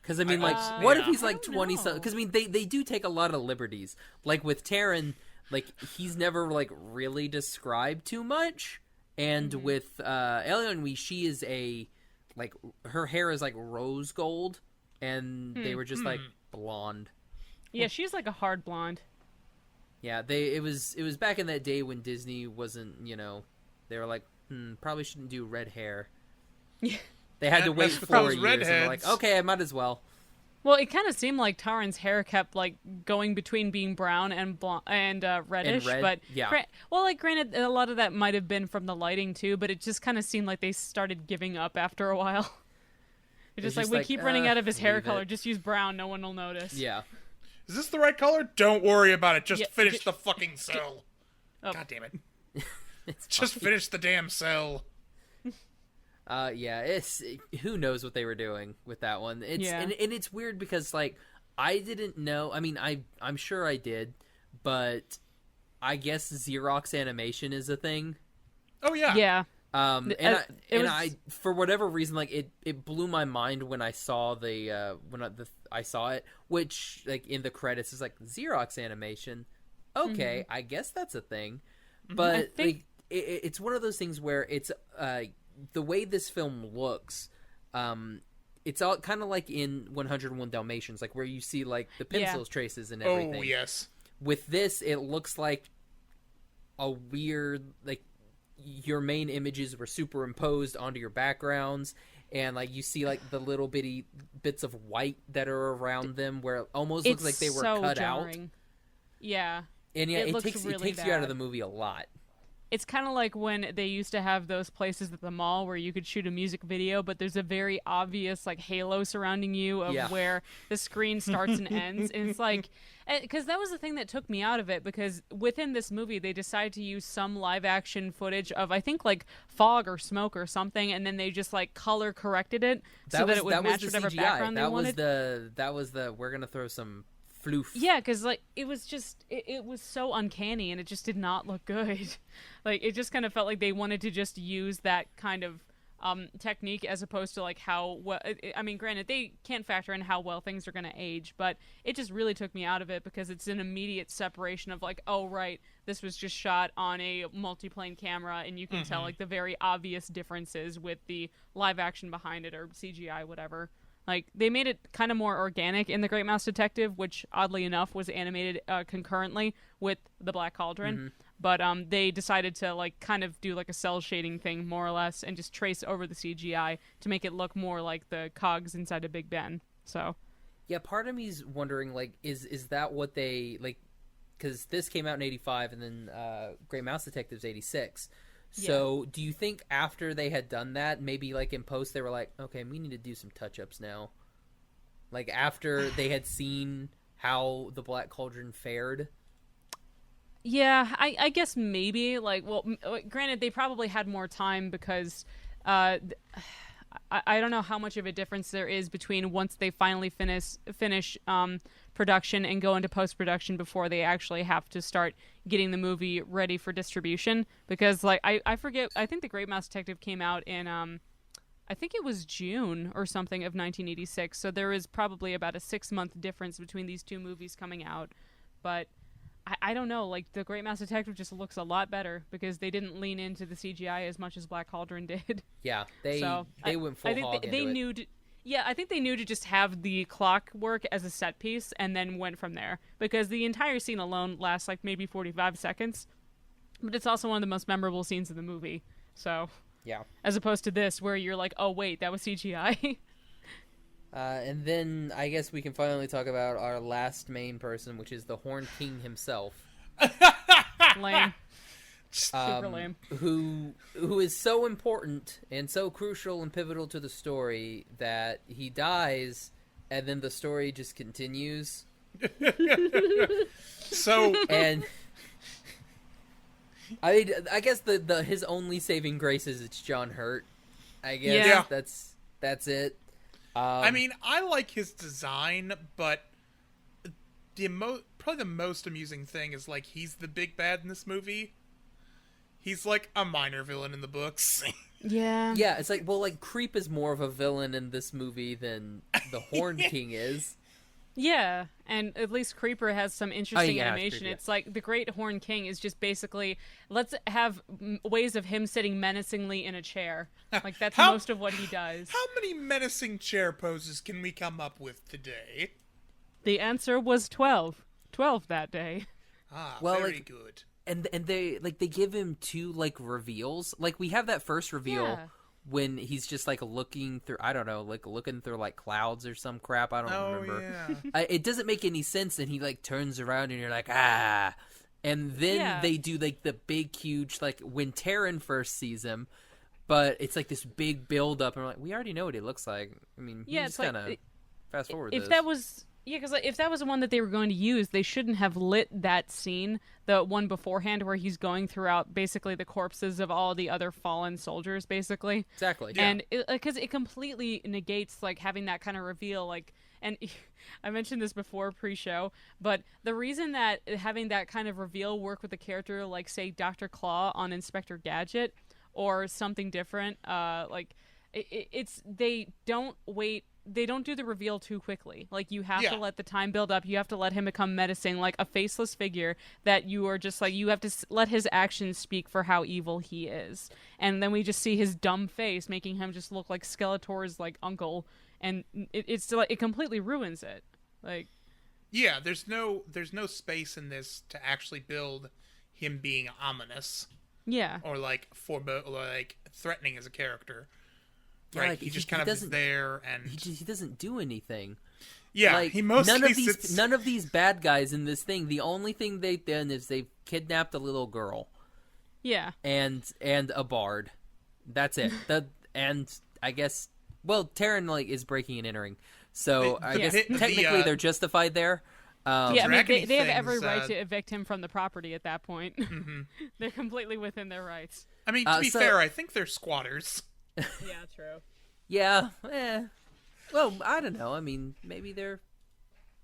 Because, I mean, what if he's, like, 20-something? Because, I mean, they do take a lot of liberties. Like, with Taryn, like, he's never, like, really described too much. And with Eleanor, she is like, her hair is, like, rose gold. And they were just, like, blonde. Yeah, she's, like, a hard blonde. Yeah, it was back in that day when Disney wasn't, they were like, probably shouldn't do red hair. Yeah. They had to wait 4 years, and they're like, okay, I might as well. Well, it kind of seemed like Taran's hair kept, like, going between being brown and reddish. And red, but yeah. Granted, a lot of that might have been from the lighting, too, but it just kind of seemed like they started giving up after a while. It's just like, we keep running out of his hair color. Just use brown. No one will notice. Yeah. Is this the right color? Don't worry about it. Just finish the fucking cell. Oh. God damn it. Just finish the damn cell. Yeah, who knows what they were doing with that one. And it's weird because, like, I didn't know. I mean, I'm sure I did, but I guess Xerox animation is a thing. Oh yeah. Yeah. I for whatever reason, like, it blew my mind when I saw I saw it, which, like, in the credits is like Xerox animation. Okay, I guess that's a thing. But like, it's one of those things where it's the way this film looks, it's all kind of like in 101 Dalmatians, like where you see like the pencils traces and everything. Oh yes. With this, it looks like a weird, like, your main images were superimposed onto your backgrounds, and like you see like the little bitty bits of white that are around them, where it almost looks like they were cut jarring. out. Yeah. And yeah, it takes really you out of the movie a lot. It's kind of like when they used to have those places at the mall where you could shoot a music video, but there's a very obvious, like, halo surrounding you of where the screen starts and ends. And it's like, because that was the thing that took me out of it, because within this movie, they decided to use some live action footage of, I think, like, fog or smoke or something, and then they just, like, color corrected it so that it would match whatever background they wanted. That was the, we're going to throw some floof. Yeah, because, like, it was just, it was so uncanny, and it just did not look good. Like, it just kind of felt like they wanted to just use that kind of technique as opposed to, like, how well, I mean, granted, they can't factor in how well things are going to age, but it just really took me out of it because it's an immediate separation of, like, oh, right, this was just shot on a multi-plane camera, and you can tell, like, the very obvious differences with the live action behind it or CGI, whatever. Like, they made it kind of more organic in The Great Mouse Detective, which, oddly enough, was animated concurrently with The Black Cauldron. But they decided to, like, kind of do, like, a cell shading thing, more or less, and just trace over the CGI to make it look more like the cogs inside of Big Ben. So, yeah, part of me's wondering, like, is that what they, like, because this came out in 85, and then Great Mouse Detective's 86. So, do you think after they had done that, maybe, like, in post, they were like, okay, we need to do some touch-ups now? Like, after they had seen how the Black Cauldron fared? Yeah, I guess maybe. Like, well, granted, they probably had more time because, I I don't know how much of a difference there is between once they finally finish production and go into post-production before they actually have to start getting the movie ready for distribution. Because, like, I forget, I think The Great Mouse Detective came out in, I think it was June or something of 1986, so there is probably about a 6-month difference between these two movies coming out. But I don't know, like, The Great Mouse Detective just looks a lot better because they didn't lean into the CGI as much as Black Cauldron did. Yeah, they went full hog into they it. knew I think they knew to just have the clock work as a set piece and then went from there. Because the entire scene alone lasts like maybe 45 seconds. But it's also one of the most memorable scenes of the movie. So, yeah. As opposed to this where you're like, oh wait, that was CGI. And then I guess we can finally talk about our last main person, which is the Horn King himself. Lame. Super lame. Who is so important and so crucial and pivotal to the story that he dies, and then the story just continues. And I guess the his only saving grace is it's John Hurt. I guess that's it. I mean, I like his design, but probably the most amusing thing is, like, he's the big bad in this movie. He's, like, a minor villain in the books. Yeah. Yeah, it's like, well, like, Creep is more of a villain in this movie than the Horn King is. Yeah, and at least Creeper has some interesting animation. Creep, yeah. It's like the Great Horn King is just basically, let's have ways of him sitting menacingly in a chair. Like, that's most of what he does. How many menacing chair poses can we come up with today? The answer was 12. 12 that day. Ah, well, very like, good. And they give him 2, like, reveals. Like, we have that first reveal when he's just, like, looking through, I don't know, like, looking through, like, clouds or some crap. I don't remember. Yeah. It doesn't make any sense, and he, like, turns around, and you're like, ah. And then they do, like, the big, huge, like, when Taryn first sees him, but it's, like, this big build-up, and we're like, we already know what he looks like. I mean, just kind of fast forward if this. that was... Yeah, because if that was the one that they were going to use, they shouldn't have lit that scene, the one beforehand where he's going throughout basically the corpses of all the other fallen soldiers, basically. Exactly. Yeah. And because it completely negates, like, having that kind of reveal, like, and I mentioned this before pre-show, but the reason that having that kind of reveal work with a character like, say, Dr. Claw on Inspector Gadget or something different, it's they don't do the reveal too quickly. Like, you have to let the time build up. You have to let him become menacing, like a faceless figure that you are just like, you have to let his actions speak for how evil he is. And then we just see his dumb face, making him just look like Skeletor's, like, uncle. And it's like, it completely ruins it. Like, yeah, there's no space in this to actually build him being ominous. Yeah. Or, like, like, threatening as a character. Yeah, right, like, he just kind of is there, and he doesn't do anything. Yeah, like, he mostly none of these bad guys in this thing. The only thing they've done is they've kidnapped a little girl. Yeah, and a bard. That's it. And I guess, well, Taryn, like, is breaking and entering, so I guess technically they're justified there. I mean, they have every right to evict him from the property at that point. Mm-hmm. They're completely within their rights. I mean, to be fair, I think they're squatters. Yeah, true. Yeah, well, I don't know. I mean, maybe they're...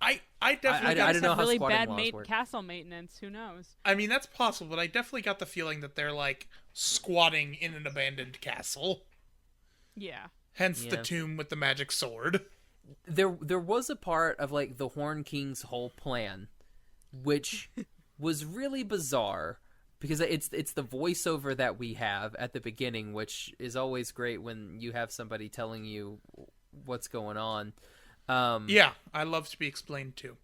I definitely I don't know how really squatting bad laws work. castle maintenance. Who knows? I mean, that's possible, but I definitely got the feeling that they're, like, squatting in an abandoned castle. Yeah. Hence the tomb with the magic sword. There was a part of, like, the Horn King's whole plan, which was really bizarre. Because it's the voiceover that we have at the beginning, which is always great when you have somebody telling you what's going on. Yeah, I love to be explained to.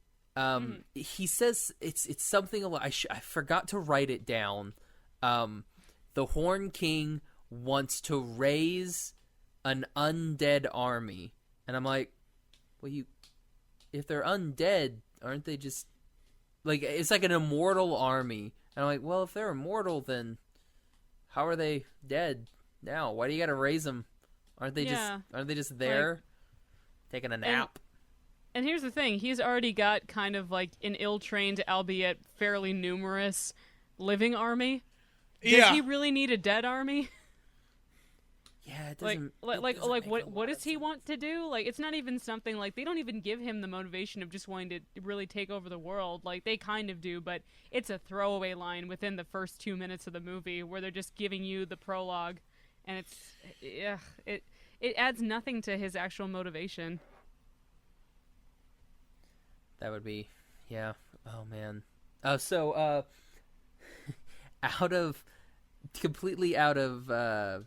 He says it's something. I forgot to write it down. The Horn King wants to raise an undead army, and I'm like, well, if they're undead, aren't they just like, it's like an immortal army? And I'm like, well, if they're immortal, then how are they dead now? Why do you got to raise them? Aren't they just there, like, taking a nap? And here's the thing: he's already got kind of like an ill-trained, albeit fairly numerous, living army. Does he really need a dead army? Yeah, doesn't. What does he want to do? Like, it's not even something like they don't even give him the motivation of just wanting to really take over the world. Like they kind of do, but it's a throwaway line within the first 2 minutes of the movie where they're just giving you the prologue, and it adds nothing to his actual motivation. That would be, yeah. Oh man. Completely out of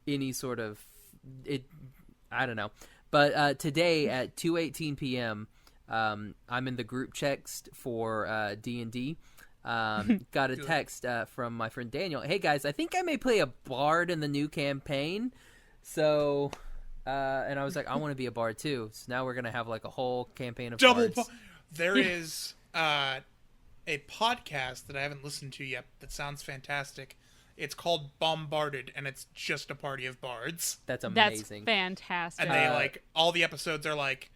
any sort of it. I don't know. But today at 2:18 p.m., I'm in the group text for D&D. Got a text from my friend Daniel. Hey guys, I think I may play a bard in the new campaign. So, and I was like, I want to be a bard too. So now we're gonna have like a whole campaign of bards. There is a podcast that I haven't listened to yet that sounds fantastic. It's called Bombarded, and it's just a party of bards. That's amazing. That's fantastic. And they all the episodes are like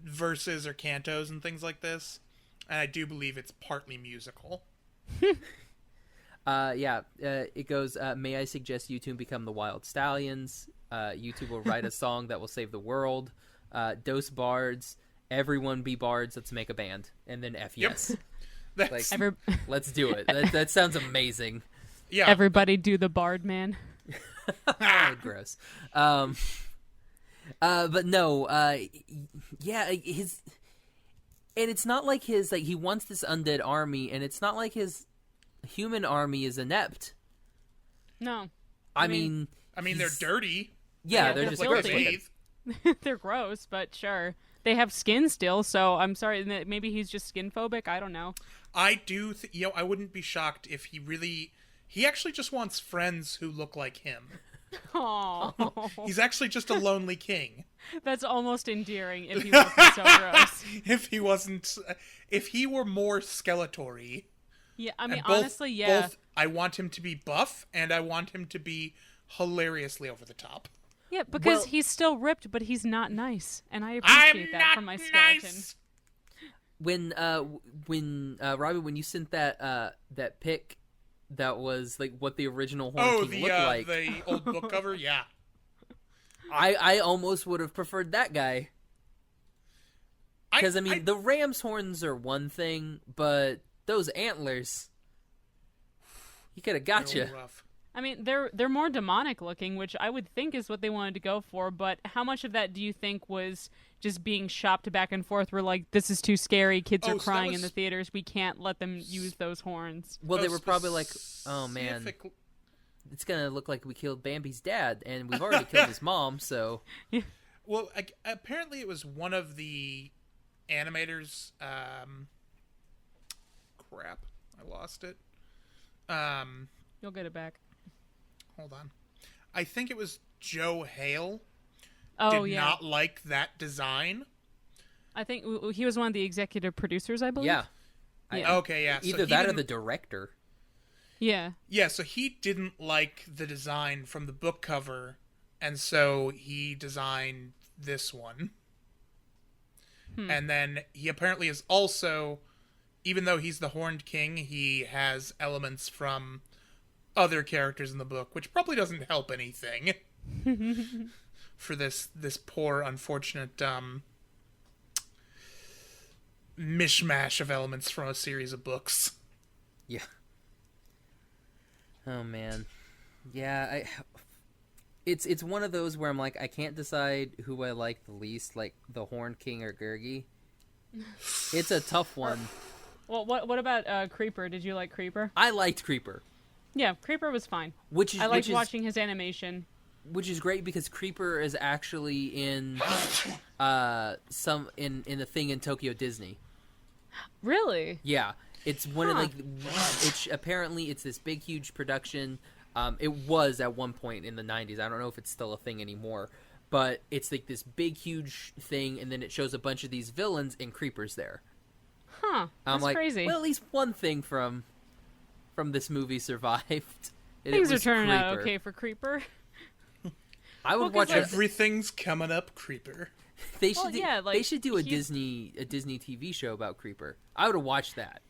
verses or cantos and things like this. And I do believe it's partly musical. It goes, may I suggest YouTube become the Wild Stallions? YouTube will write a song that will save the world. Dose bards. Everyone be bards. Let's make a band. And then F yes. Let's do it. That sounds amazing. Yeah. Everybody do the bard, man. Gross. But no, his... And it's not like his, like, he wants this undead army, and it's not like his human army is inept. No. I mean, they're dirty. Yeah, they're just filthy. They're gross, but sure. They have skin still, so I'm sorry. Maybe he's just skin phobic. I don't know. I do. I wouldn't be shocked if he actually just wants friends who look like him. Oh, he's actually just a lonely king. That's almost endearing. If he wasn't so gross. If he were more Skeletor-y. Yeah, I mean, honestly, yeah. Both, I want him to be buff, and I want him to be hilariously over the top. Yeah, because he's still ripped, but he's not nice, and I appreciate that from my skeleton. Nice. When Robbie, when you sent that pic, that was like what the original Horn King looked like. The old book cover, yeah. I almost would have preferred that guy. Because the ram's horns are one thing, but those antlers, he could have got you. I mean, they're more demonic looking, which I would think is what they wanted to go for, but how much of that do you think was just being shopped back and forth? We're like, this is too scary, kids are crying in the theaters, we can't let them use those horns. Well, they were probably like, oh man, it's gonna look like we killed Bambi's dad, and we've already killed his mom, so... Well, apparently it was one of the animators, crap, I lost it. You'll get it back. Hold on. I think it was Joe Hale. Did not like that design. I think he was one of the executive producers, I believe. Yeah. Okay, yeah. Either that or the director. Yeah. Yeah, so he didn't like the design from the book cover, and so he designed this one. And then he apparently is also, even though he's the Horned King, he has elements from other characters in the book, which probably doesn't help anything for this poor, unfortunate mishmash of elements from a series of books. Yeah. Oh man. Yeah, it's one of those where I'm like, I can't decide who I like the least, like the Horned King or Gurgi. It's a tough one. Well, what about Creeper? Did you like Creeper? I liked Creeper. Yeah, Creeper was fine. I liked watching his animation. Which is great because Creeper is actually in in the thing in Tokyo Disney. Really? Yeah, it's one of apparently it's this big huge production. It was at one point in the 90s. I don't know if it's still a thing anymore, but it's like this big huge thing, and then it shows a bunch of these villains and Creeper's there. Huh? That's crazy. Well, at least one thing from this movie survived. Things are turning out okay for Creeper. I would watch Everything's coming up, Creeper. They should do a Disney TV show about Creeper. I would have watched that.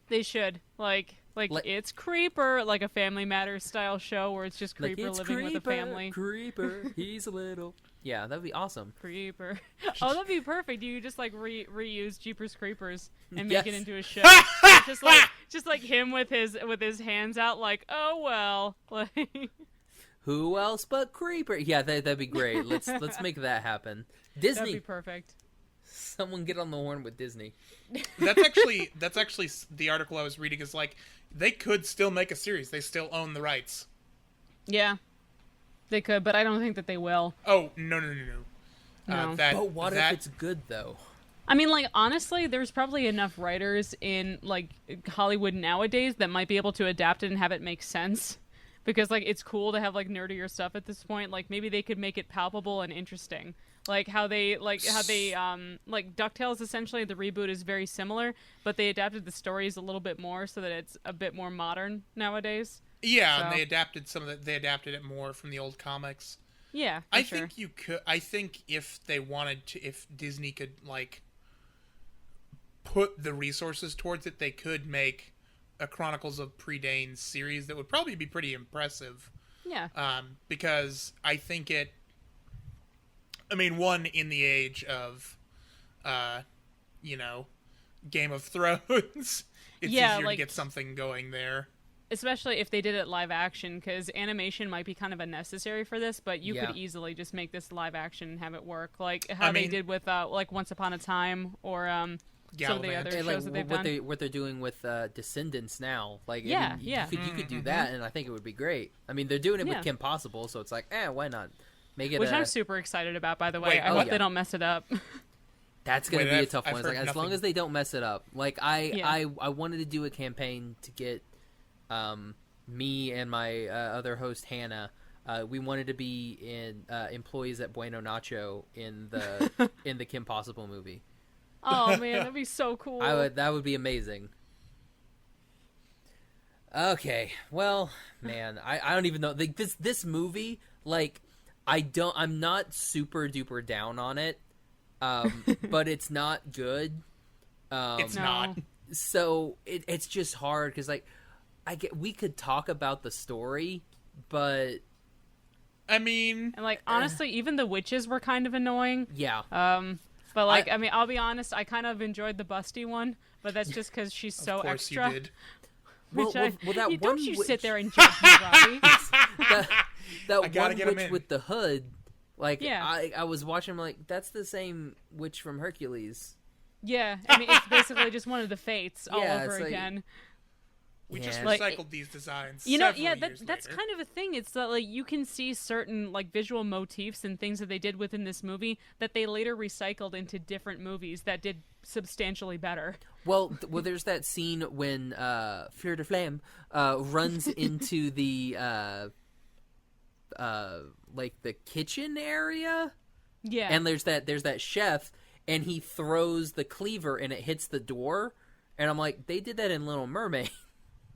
They should. Like Like it's Creeper, like a Family Matters style show where it's just Creeper it's living with a family. Creeper, he's a little. Yeah, that'd be awesome. Creeper. Oh, that'd be perfect. You could just like reuse Jeepers Creepers and make it into a show. just like him with his hands out, like, oh well. Like, who else but Creeper? Yeah, that'd be great. Let's make that happen. Disney. That'd be perfect. Someone get on the horn with Disney. That's actually the article I was reading is like they could still make a series. They still own the rights. Yeah, they could, but I don't think that they will. Oh no. No. But what if it's good though? I mean, like, honestly, there's probably enough writers in like Hollywood nowadays that might be able to adapt it and have it make sense. Because like it's cool to have like nerdier stuff at this point. Like maybe they could make it palpable and interesting. Like how they DuckTales, essentially the reboot is very similar, but they adapted the stories a little bit more so that it's a bit more modern nowadays. Yeah, so. And they adapted they adapted it more from the old comics. Yeah, I think you could. I think if they wanted to, if Disney could like put the resources towards it, they could make a Chronicles of Predain series that would probably be pretty impressive. Yeah. Because I think it. I mean, one, in the age of, Game of Thrones, it's easier to get something going there. Especially if they did it live action, because animation might be kind of unnecessary for this, but you could easily just make this live action and have it work. Like how they did with, like, Once Upon a Time, or some of the other shows that they've done. What they're doing with Descendants now. Like, you could do that, and I think it would be great. I mean, they're doing it with Kim Possible, so it's like, why not? Make it Which I'm super excited about, by the way. I hope they don't mess it up. That's gonna be a tough one. It's like, as long as they don't mess it up. Like I wanted to do a campaign to get me and my other host Hannah. We wanted to be in employees at Bueno Nacho in the Kim Possible movie. Oh man, that'd be so cool. That would be amazing. Okay, well, man, I don't even know. Like, this movie, like. I'm not super duper down on it, but it's not good. It's not. So it's just hard because like we could talk about the story, but I mean, and like honestly, even the witches were kind of annoying. Yeah. But like I mean, I'll be honest, I kind of enjoyed the Busty one, but that's just because she's so of course extra. You did. Don't you sit there and judge me, Robbie. that one witch with the hood, like I was watching, I'm like, that's the same witch from Hercules. Yeah, I mean, it's basically just one of the Fates all over again. We just recycled these designs. That's kind of a thing. It's that like you can see certain like visual motifs and things that they did within this movie that they later recycled into different movies that did substantially better. Well, there's that scene when Fleur de Flamme runs into the like the kitchen area. Yeah. And there's that chef, and he throws the cleaver and it hits the door, and I'm like, they did that in Little Mermaid.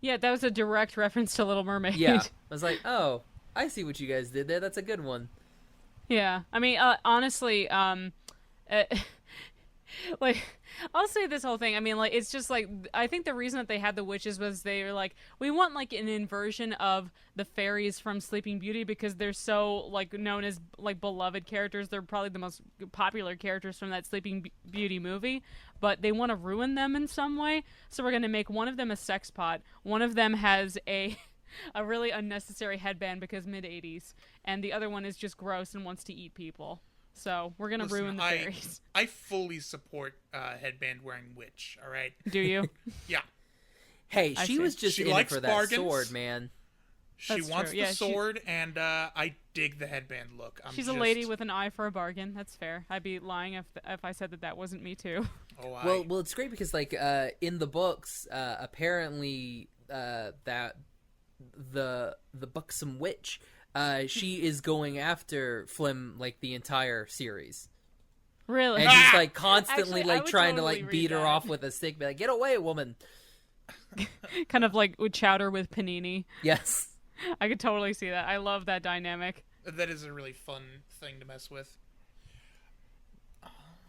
Yeah, that was a direct reference to Little Mermaid. Yeah. I was like, oh, I see what you guys did there. That's a good one. Yeah. I mean, honestly, like, I'll say this whole thing. I mean, like, it's just like, I think the reason that they had the witches was they were like, we want like an inversion of the fairies from Sleeping Beauty because they're so like known as like beloved characters. They're probably the most popular characters from that Sleeping Beauty movie, but they want to ruin them in some way. So we're going to make one of them a sex pot. One of them has a really unnecessary headband because mid-80s, and the other one is just gross and wants to eat people. So we're gonna ruin the fairies. I fully support headband wearing witch. All right. Do you? Yeah. Hey, she was just in it for that bargains. Sword, man. She wants the sword, and I dig the headband look. She's a lady with an eye for a bargain. That's fair. I'd be lying if I said that wasn't me too. Oh, well, it's great because like in the books, apparently that the buxom witch. She is going after Flim like the entire series. Really? And he's like constantly Actually, like trying totally to like beat her off with a stick, be like, "Get away, woman!" Kind of like with Chowder with Panini. Yes, I could totally see that. I love that dynamic. That is a really fun thing to mess with.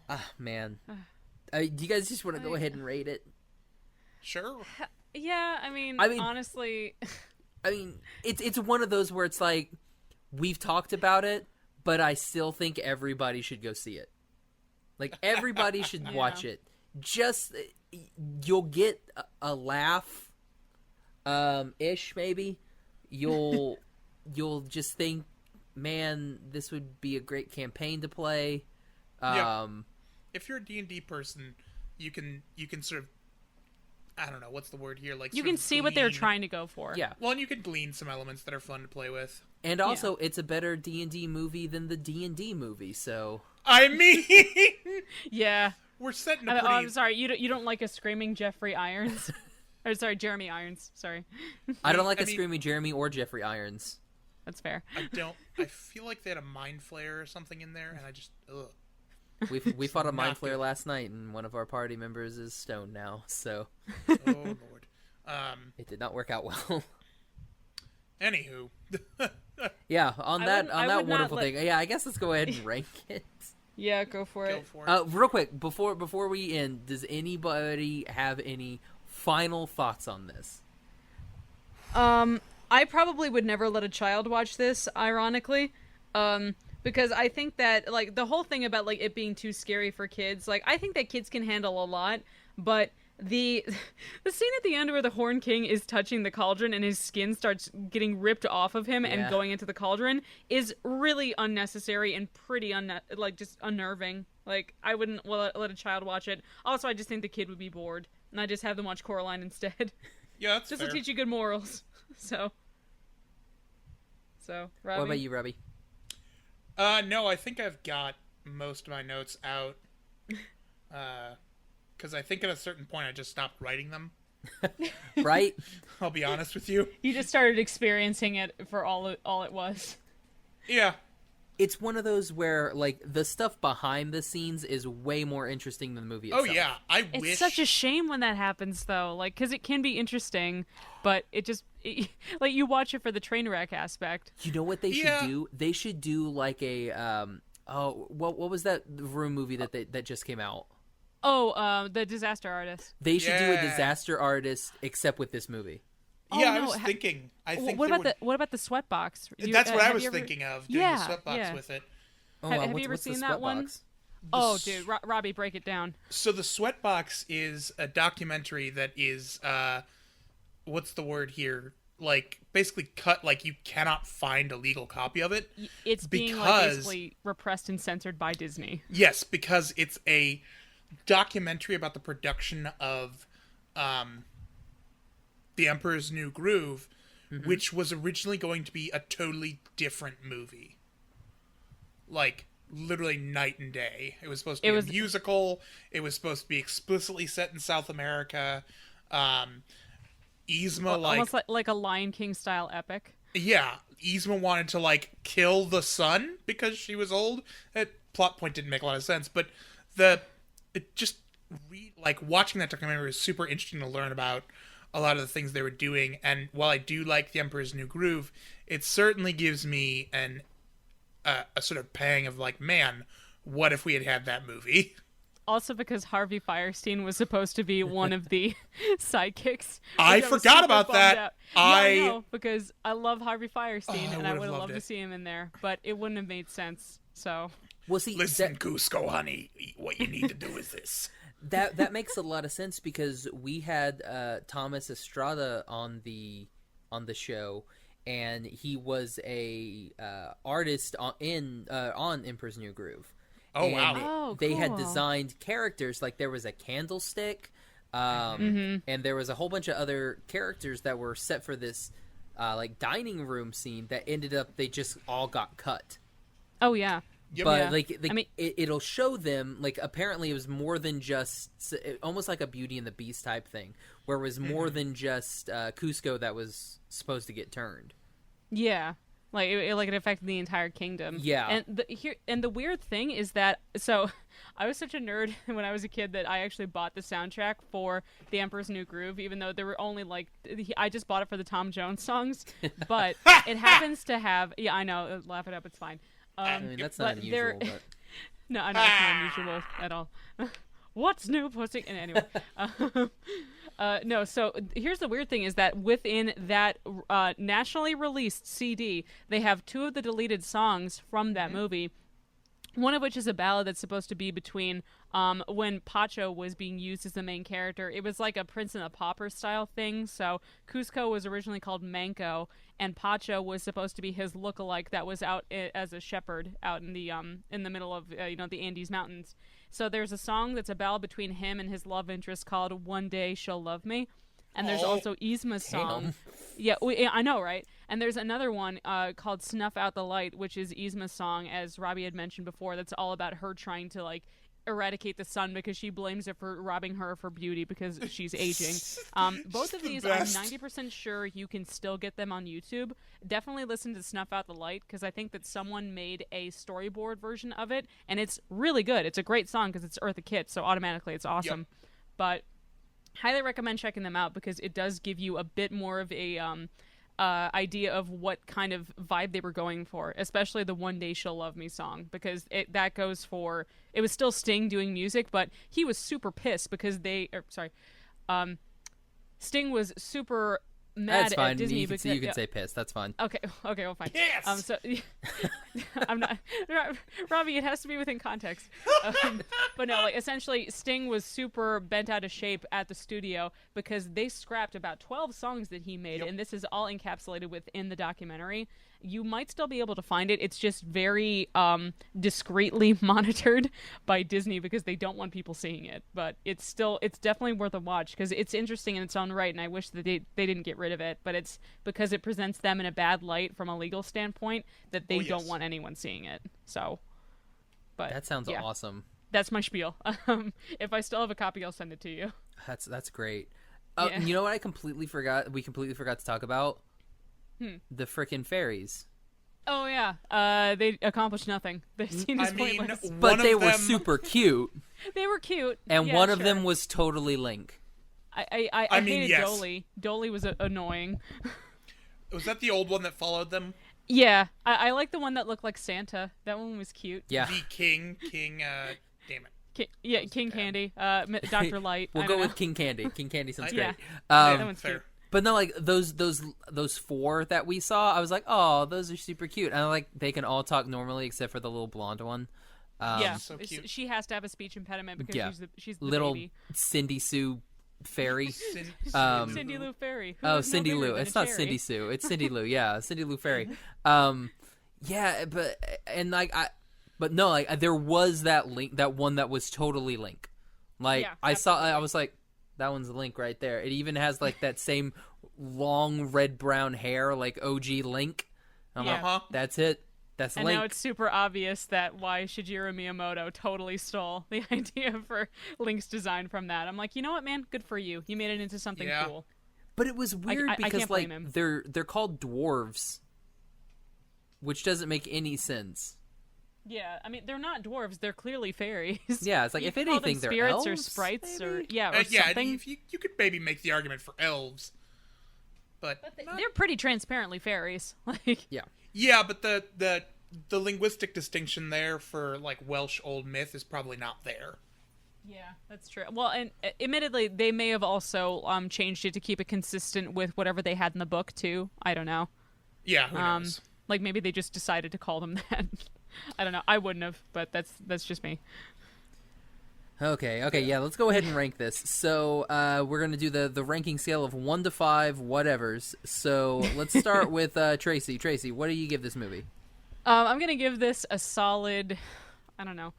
Ah, man. Do you guys just want to go ahead and rate it? Sure. Yeah, I mean, honestly, I mean, it's one of those where it's like we've talked about it, but I still think everybody should go see it. Like everybody should watch it. Just you'll get a laugh, ish maybe. You'll just think, man, this would be a great campaign to play. If you're a D&D person, you can sort of, I don't know, what's the word here? Like you can see what they're trying to go for. Yeah. Well, and you can glean some elements that are fun to play with. And also, it's a better D&D movie than the D&D movie, so... I mean... Yeah. We're setting a pretty... I'm sorry, you don't like a screaming Jeffrey Irons? Or, sorry, Jeremy Irons, sorry. I don't like a screaming Jeremy or Jeffrey Irons. That's fair. I feel like they had a mind flare or something in there, and I just... Ugh. We fought a mind flare last night, and one of our party members is stoned now, so... Oh, Lord. It did not work out well. Anywho... Yeah, on that wonderful thing. Yeah, I guess let's go ahead and rank it. Yeah, go for it. Real quick, before we end, does anybody have any final thoughts on this? I probably would never let a child watch this, ironically. Because I think that, like, the whole thing about, like, it being too scary for kids, like, I think that kids can handle a lot, but the scene at the end where the Horn King is touching the cauldron and his skin starts getting ripped off of him and going into the cauldron is really unnecessary and pretty just unnerving. Like, I wouldn't let a child watch it. Also, I just think the kid would be bored, and I just have them watch Coraline instead. Yeah, that's just fair. to teach you good morals. So, Robbie? What about you, Robbie? No, I think I've got most of my notes out. Because I think at a certain point I just stopped writing them. Right? I'll be honest with you. You just started experiencing it for all it was. Yeah. It's one of those where, like, the stuff behind the scenes is way more interesting than the movie itself. Oh, yeah. It's such a shame when that happens, though. Like, because it can be interesting, but like, you watch it for the train wreck aspect. You know what they should do? They should do, like, a, what was that Room movie that just came out? Oh, the Disaster Artist. They should do a Disaster Artist, except with this movie. Yeah, I was thinking. What about the Sweatbox? That's what I was thinking of, doing the Sweatbox with it. Oh, have you ever seen that one? Oh, dude, Robbie, break it down. So the Sweatbox is a documentary that is, what's the word here? Like, basically cut, like, you cannot find a legal copy of it. It's being, like, basically repressed and censored by Disney. Yes, because it's a documentary about the production of The Emperor's New Groove, which was originally going to be a totally different movie. Like, literally night and day. It was supposed to be a musical. It was supposed to be explicitly set in South America. Yzma, almost like a Lion King style epic. Yeah, Yzma wanted to, like, kill the sun because she was old. That plot point didn't make a lot of sense, but watching that documentary was super interesting to learn about a lot of the things they were doing. And while I do like The Emperor's New Groove, it certainly gives me a sort of pang of, like, man, what if we had that movie? Also because Harvey Fierstein was supposed to be one of the sidekicks. I forgot about that. I know, because I love Harvey Fierstein, and I would have loved to see him in there, but it wouldn't have made sense, so... Well, see, listen, Cusco, honey, what you need to do is this. That makes a lot of sense because we had Thomas Estrada on the show, and he was a artist on Emperor's New Groove. Oh, wow. They had designed characters, like there was a candlestick, and there was a whole bunch of other characters that were set for this like dining room scene that ended up they just all got cut. Oh, yeah. Yep. But I mean, it'll show them, like, apparently it was more than just almost like a Beauty and the Beast type thing, where it was more than just Cusco that was supposed to get turned. Yeah, like it affected the entire kingdom. Yeah, and the weird thing is that I was such a nerd when I was a kid that I actually bought the soundtrack for The Emperor's New Groove, even though there were only I just bought it for the Tom Jones songs, but it happens to have I know, laugh it up, it's fine. I mean, that's not unusual, but... No, I know it's not unusual at all. What's new, pussy? And anyway, No, so here's the weird thing is that within that nationally released CD, they have 2 of the deleted songs from that movie. One of which is a ballad that's supposed to be between when Pacho was being used as the main character. It was like a Prince and a Pauper style thing. So Cusco was originally called Manco, and Pacho was supposed to be his lookalike that was out as a shepherd out in the middle of the Andes Mountains. So there's a song that's a ballad between him and his love interest called "One Day She'll Love Me." And there's also Yzma's song. Yeah, I know, right? And there's another one called Snuff Out the Light, which is Yzma's song, as Robbie had mentioned before, that's all about her trying to, like, eradicate the sun because she blames it for robbing her of her beauty because she's aging. Both of these, I'm 90% sure you can still get them on YouTube. Definitely listen to Snuff Out the Light, because I think that someone made a storyboard version of it, and it's really good. It's a great song because it's Eartha Kitt, so automatically it's awesome. Yep. But highly recommend checking them out because it does give you a bit more of a idea of what kind of vibe they were going for, especially the "One Day She'll Love Me" song, because it was still Sting doing music, but he was super pissed because Sting was super mad at Disney. You can say pissed. That's fine. Okay, well, fine. Yes. So I'm not Robbie. It has to be within context. But no, like essentially, Sting was super bent out of shape at the studio because they scrapped about 12 songs that he made, and this is all encapsulated within the documentary. You might still be able to find it. It's just very discreetly monitored by Disney because they don't want people seeing it. But it's definitely worth a watch because it's interesting in its own right, and I wish that they didn't get rid of it. But it's because it presents them in a bad light from a legal standpoint that they don't want anyone seeing it. So, but that sounds awesome. That's my spiel. If I still have a copy, I'll send it to you. That's great. You know what I completely forgot? We completely forgot to talk about the frickin' fairies. Oh yeah, they accomplished nothing. They seemed pointless. But they were super cute. They were cute, and one of them was totally Link. I hated yes. Dolly. Dolly was annoying. Was that the old one that followed them? Yeah, I like the one that looked like Santa. That one was cute. Yeah. The King, damn it. King Candy, Dr. Light. We'll go with King Candy. King Candy sounds great. Yeah, that one's fair. Cute. But no, like those 4 that we saw, I was like, oh, those are super cute. And like they can all talk normally except for the little blonde one. Yeah, so cute. She has to have a speech impediment because she's the little baby. Cindy Sue Fairy. Cindy Lou Fairy. Cindy Lou. It's not Cindy Sue. It's Cindy Lou. Yeah, Cindy Lou Fairy. Yeah, but no, like there was that Link, that one that was totally Link. Like I was like, that one's Link right there. It even has like that same long red brown hair like OG Link. I'm like, that's it. That's and Link. Now it's super obvious that why Shigeru Miyamoto totally stole the idea for Link's design from that. I'm like, you know what, man? Good for you. You made it into something cool. But it was weird because I can't blame him. they're called dwarves, which doesn't make any sense. Yeah, I mean they're not dwarves; they're clearly fairies. Yeah, it's like if anything, they're spirits elves, or sprites maybe? or something. If you could maybe make the argument for elves, but they're pretty transparently fairies. Like yeah, but the linguistic distinction there for like Welsh Old Myth is probably not there. Yeah, that's true. Well, and admittedly, they may have also changed it to keep it consistent with whatever they had in the book too. I don't know. Yeah, who knows? Like maybe they just decided to call them that. I don't know. I wouldn't have, but that's just me. Okay, yeah, let's go ahead and rank this. So we're going to do the ranking scale of 1 to 5 whatevers. So let's start with Tracy. Tracy, what do you give this movie? I'm going to give this a solid, I don't know,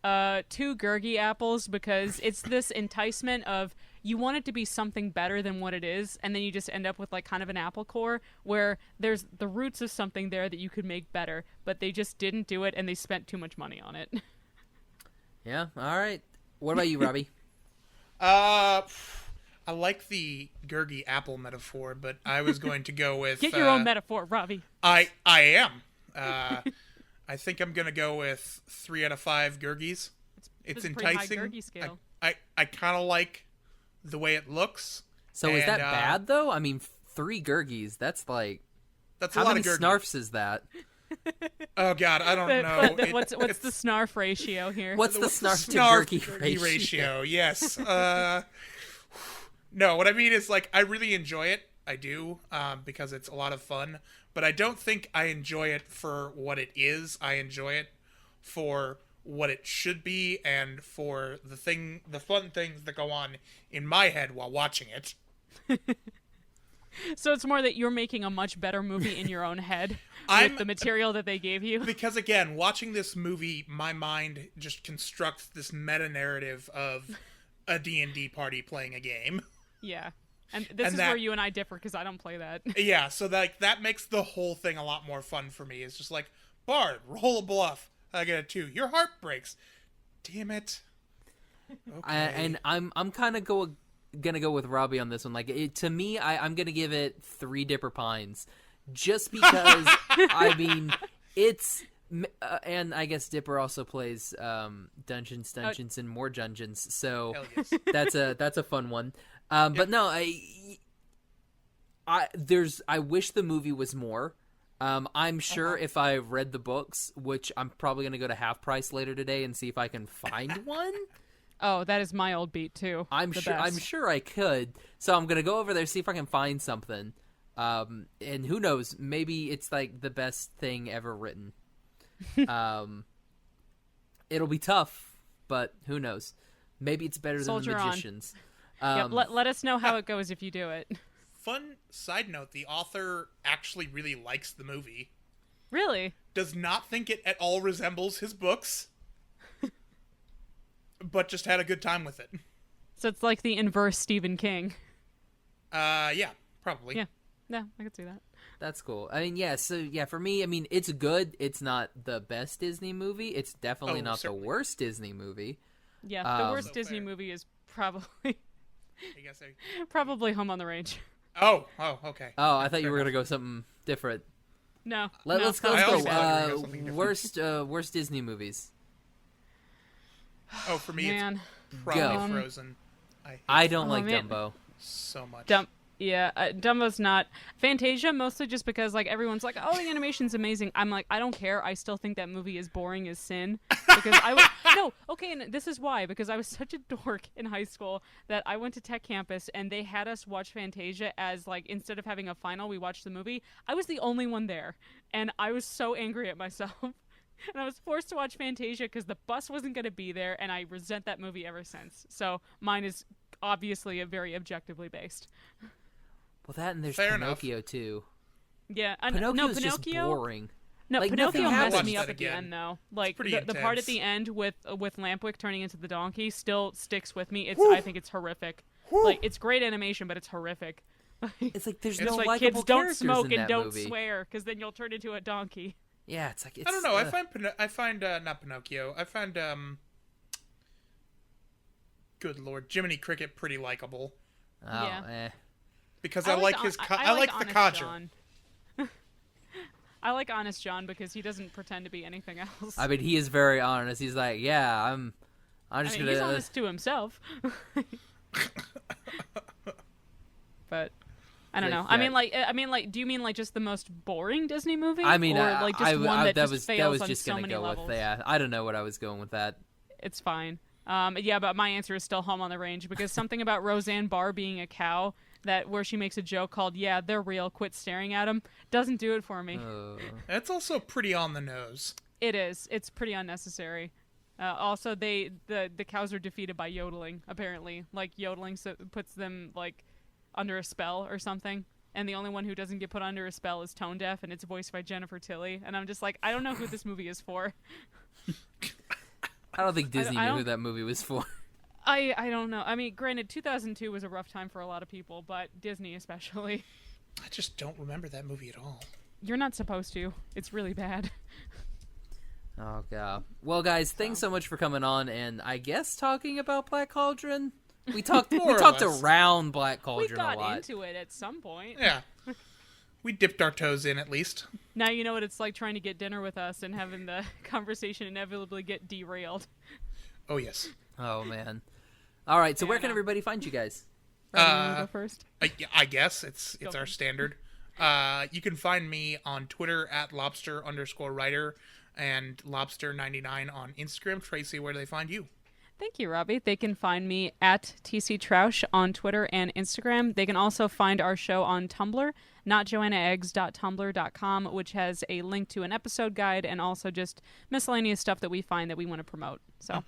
2 Gurgi apples, because it's this enticement of you want it to be something better than what it is, and then you just end up with like kind of an apple core where there's the roots of something there that you could make better, but they just didn't do it and they spent too much money on it. Yeah, all right. What about you, Robbie? I like the Gurgi apple metaphor, but I was going to go with... Get your own metaphor, Robbie. I am. I think I'm going to go with 3 out of 5 Gurgis. It's enticing. High Gurgi scale. I kind of like the way it looks. So is that bad, though? I mean, 3 Gurgis, that's like... That's a lot of Gurgis. How many snarfs is that? Oh, God, I don't know. What's the snarf ratio here? What's the snarf to Gurgi ratio? Yes. No, what I mean is, like, I really enjoy it. I do, because it's a lot of fun. But I don't think I enjoy it for what it is. I enjoy it for what it should be and for the fun things that go on in my head while watching it. So it's more that you're making a much better movie in your own head with the material that they gave you. Because, again, watching this movie, my mind just constructs this meta-narrative of a D&D party playing a game. Yeah. And this is where you and I differ, because I don't play that. Yeah, so that makes the whole thing a lot more fun for me. It's just like, Bard, roll a bluff. I get a 2. Your heart breaks. Damn it. Okay. And I'm kind of gonna go with Robbie on this one. Like, to me, I'm gonna give it 3 Dipper Pines, just because I mean it's and I guess Dipper also plays Dungeons and more Dungeons, so yes. that's a fun one. But no, I wish the movie was more. I'm sure if I read the books, which I'm probably gonna go to Half Price later today and see if I can find one. Oh, that is my old beat too. I'm sure I could. So I'm gonna go over there, see if I can find something. And who knows? Maybe it's like the best thing ever written. It'll be tough, but who knows? Maybe it's better than The Magicians. Let us know how it goes if you do it. Fun side note: the author actually really likes the movie. Really? Does not think it at all resembles his books. But just had a good time with it. So it's like the inverse Stephen King. Yeah, probably. Yeah, I could see that. That's cool. I mean, yeah, so, yeah, for me, I mean, it's good. It's not the best Disney movie. It's definitely not the worst Disney movie. Yeah, the worst Disney movie is probably Home on the Range. Oh, okay. Oh, I thought you were going to go something different. No. Let's go. Worst Disney movies. Oh, for me, Man. it's probably Frozen. I don't like Dumbo so much. Dumbo's not. Fantasia, mostly just because like everyone's like, oh, the animation's amazing. I'm like, I don't care. I still think that movie is boring as sin. Because and this is why. Because I was such a dork in high school that I went to Tech Campus and they had us watch Fantasia as like, instead of having a final, we watched the movie. I was the only one there. And I was so angry at myself. And I was forced to watch Fantasia because the bus wasn't going to be there, and I resent that movie ever since. So mine is obviously a very objectively based. Well, that and there's Fair Pinocchio enough. Too. Yeah, Pinocchio's just boring. No, like, Pinocchio messed me up at again. the end though. Like the part at the end with Lampwick turning into the donkey still sticks with me. I think it's horrific. Like it's great animation, but it's horrific. It's like there's no like likable kids don't characters smoke in and that don't movie. swear because then you'll turn into a donkey. Yeah, it's like I don't know. I find not Pinocchio. I find good lord, Jiminy Cricket pretty likable. Oh, Yeah. Because I like his. I like the codger. I like Honest John because he doesn't pretend to be anything else. I mean, he is very honest. He's like, yeah, I'm just gonna. He's honest to himself. But I don't know. Like, I mean, like, do you mean like just the most boring Disney movie? I mean, or like just one that just fails was just on so gonna many go levels? with. Yeah, I don't know what I was going with that. It's fine. Yeah, but my answer is still Home on the Range because something about Roseanne Barr being a cow where she makes a joke called "Yeah, they're real. Quit staring at them" doesn't do it for me. That's also pretty on the nose. It is. It's pretty unnecessary. Also, the cows are defeated by yodeling. Apparently, like yodeling puts them like under a spell or something. And the only one who doesn't get put under a spell is tone deaf, and it's voiced by Jennifer Tilly. And I'm just like, I don't know who this movie is for. I don't think Disney knew who that movie was for. I don't know. I mean, granted, 2002 was a rough time for a lot of people, but Disney especially. I just don't remember that movie at all. You're not supposed to. It's really bad. Oh, God. Well, guys, thanks so much for coming on and I guess talking about Black Cauldron. We talked around Black Cauldron a lot. We got into it at some point. Yeah. We dipped our toes in, at least. Now you know what it's like trying to get dinner with us and having the conversation inevitably get derailed. Oh, yes. Oh, man. All right, so where can everybody find you guys? You want to go first? I guess it's our standard. You can find me on Twitter at lobster_writer and lobster99 on Instagram. Tracy, where do they find you? Thank you, Robbie. They can find me at TC Troush on Twitter and Instagram. They can also find our show on Tumblr, notjoannaeggs.tumblr.com, which has a link to an episode guide and also just miscellaneous stuff that we find that we want to promote. So.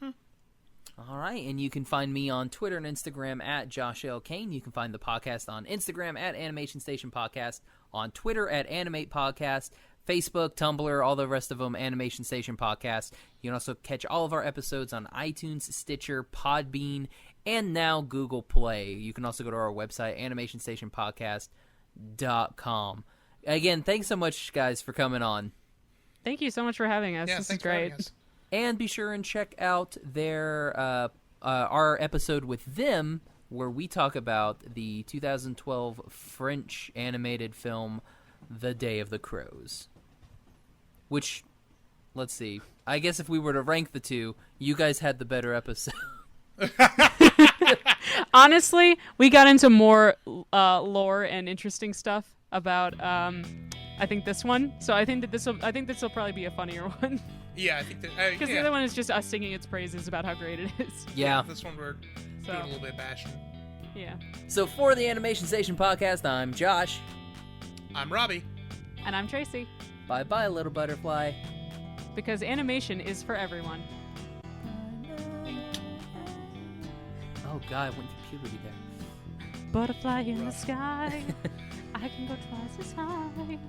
All right, and you can find me on Twitter and Instagram at Josh L. Kane. You can find the podcast on Instagram at Animation Station Podcast, on Twitter at Animate Podcast, Facebook, Tumblr, all the rest of them, Animation Station Podcast. You can also catch all of our episodes on iTunes, Stitcher, Podbean, and now Google Play. You can also go to our website, animationstationpodcast.com. Again, thanks so much, guys, for coming on. Thank you so much for having us. Yeah, this is thanks for having great. us. And be sure and check out their our episode with them, where we talk about the 2012 French animated film, The Day of the Crows. Which, let's see, I guess if we were to rank the two, you guys had the better episode. Honestly, we got into more lore and interesting stuff about I think this one. So I think that this will probably be a funnier one. Yeah, I think that Because the other one is just us singing its praises about how great it is. Yeah. This one we're doing a little bit of bashing. Yeah. So for the Animation Station Podcast, I'm Josh. I'm Robbie. And I'm Tracy. Bye-bye, little butterfly. Because animation is for everyone. Oh, God, I went through puberty there. Butterfly in the sky. I can go twice as high.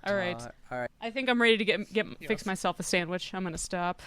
All right. All right. I think I'm ready to fix myself a sandwich. I'm gonna stop.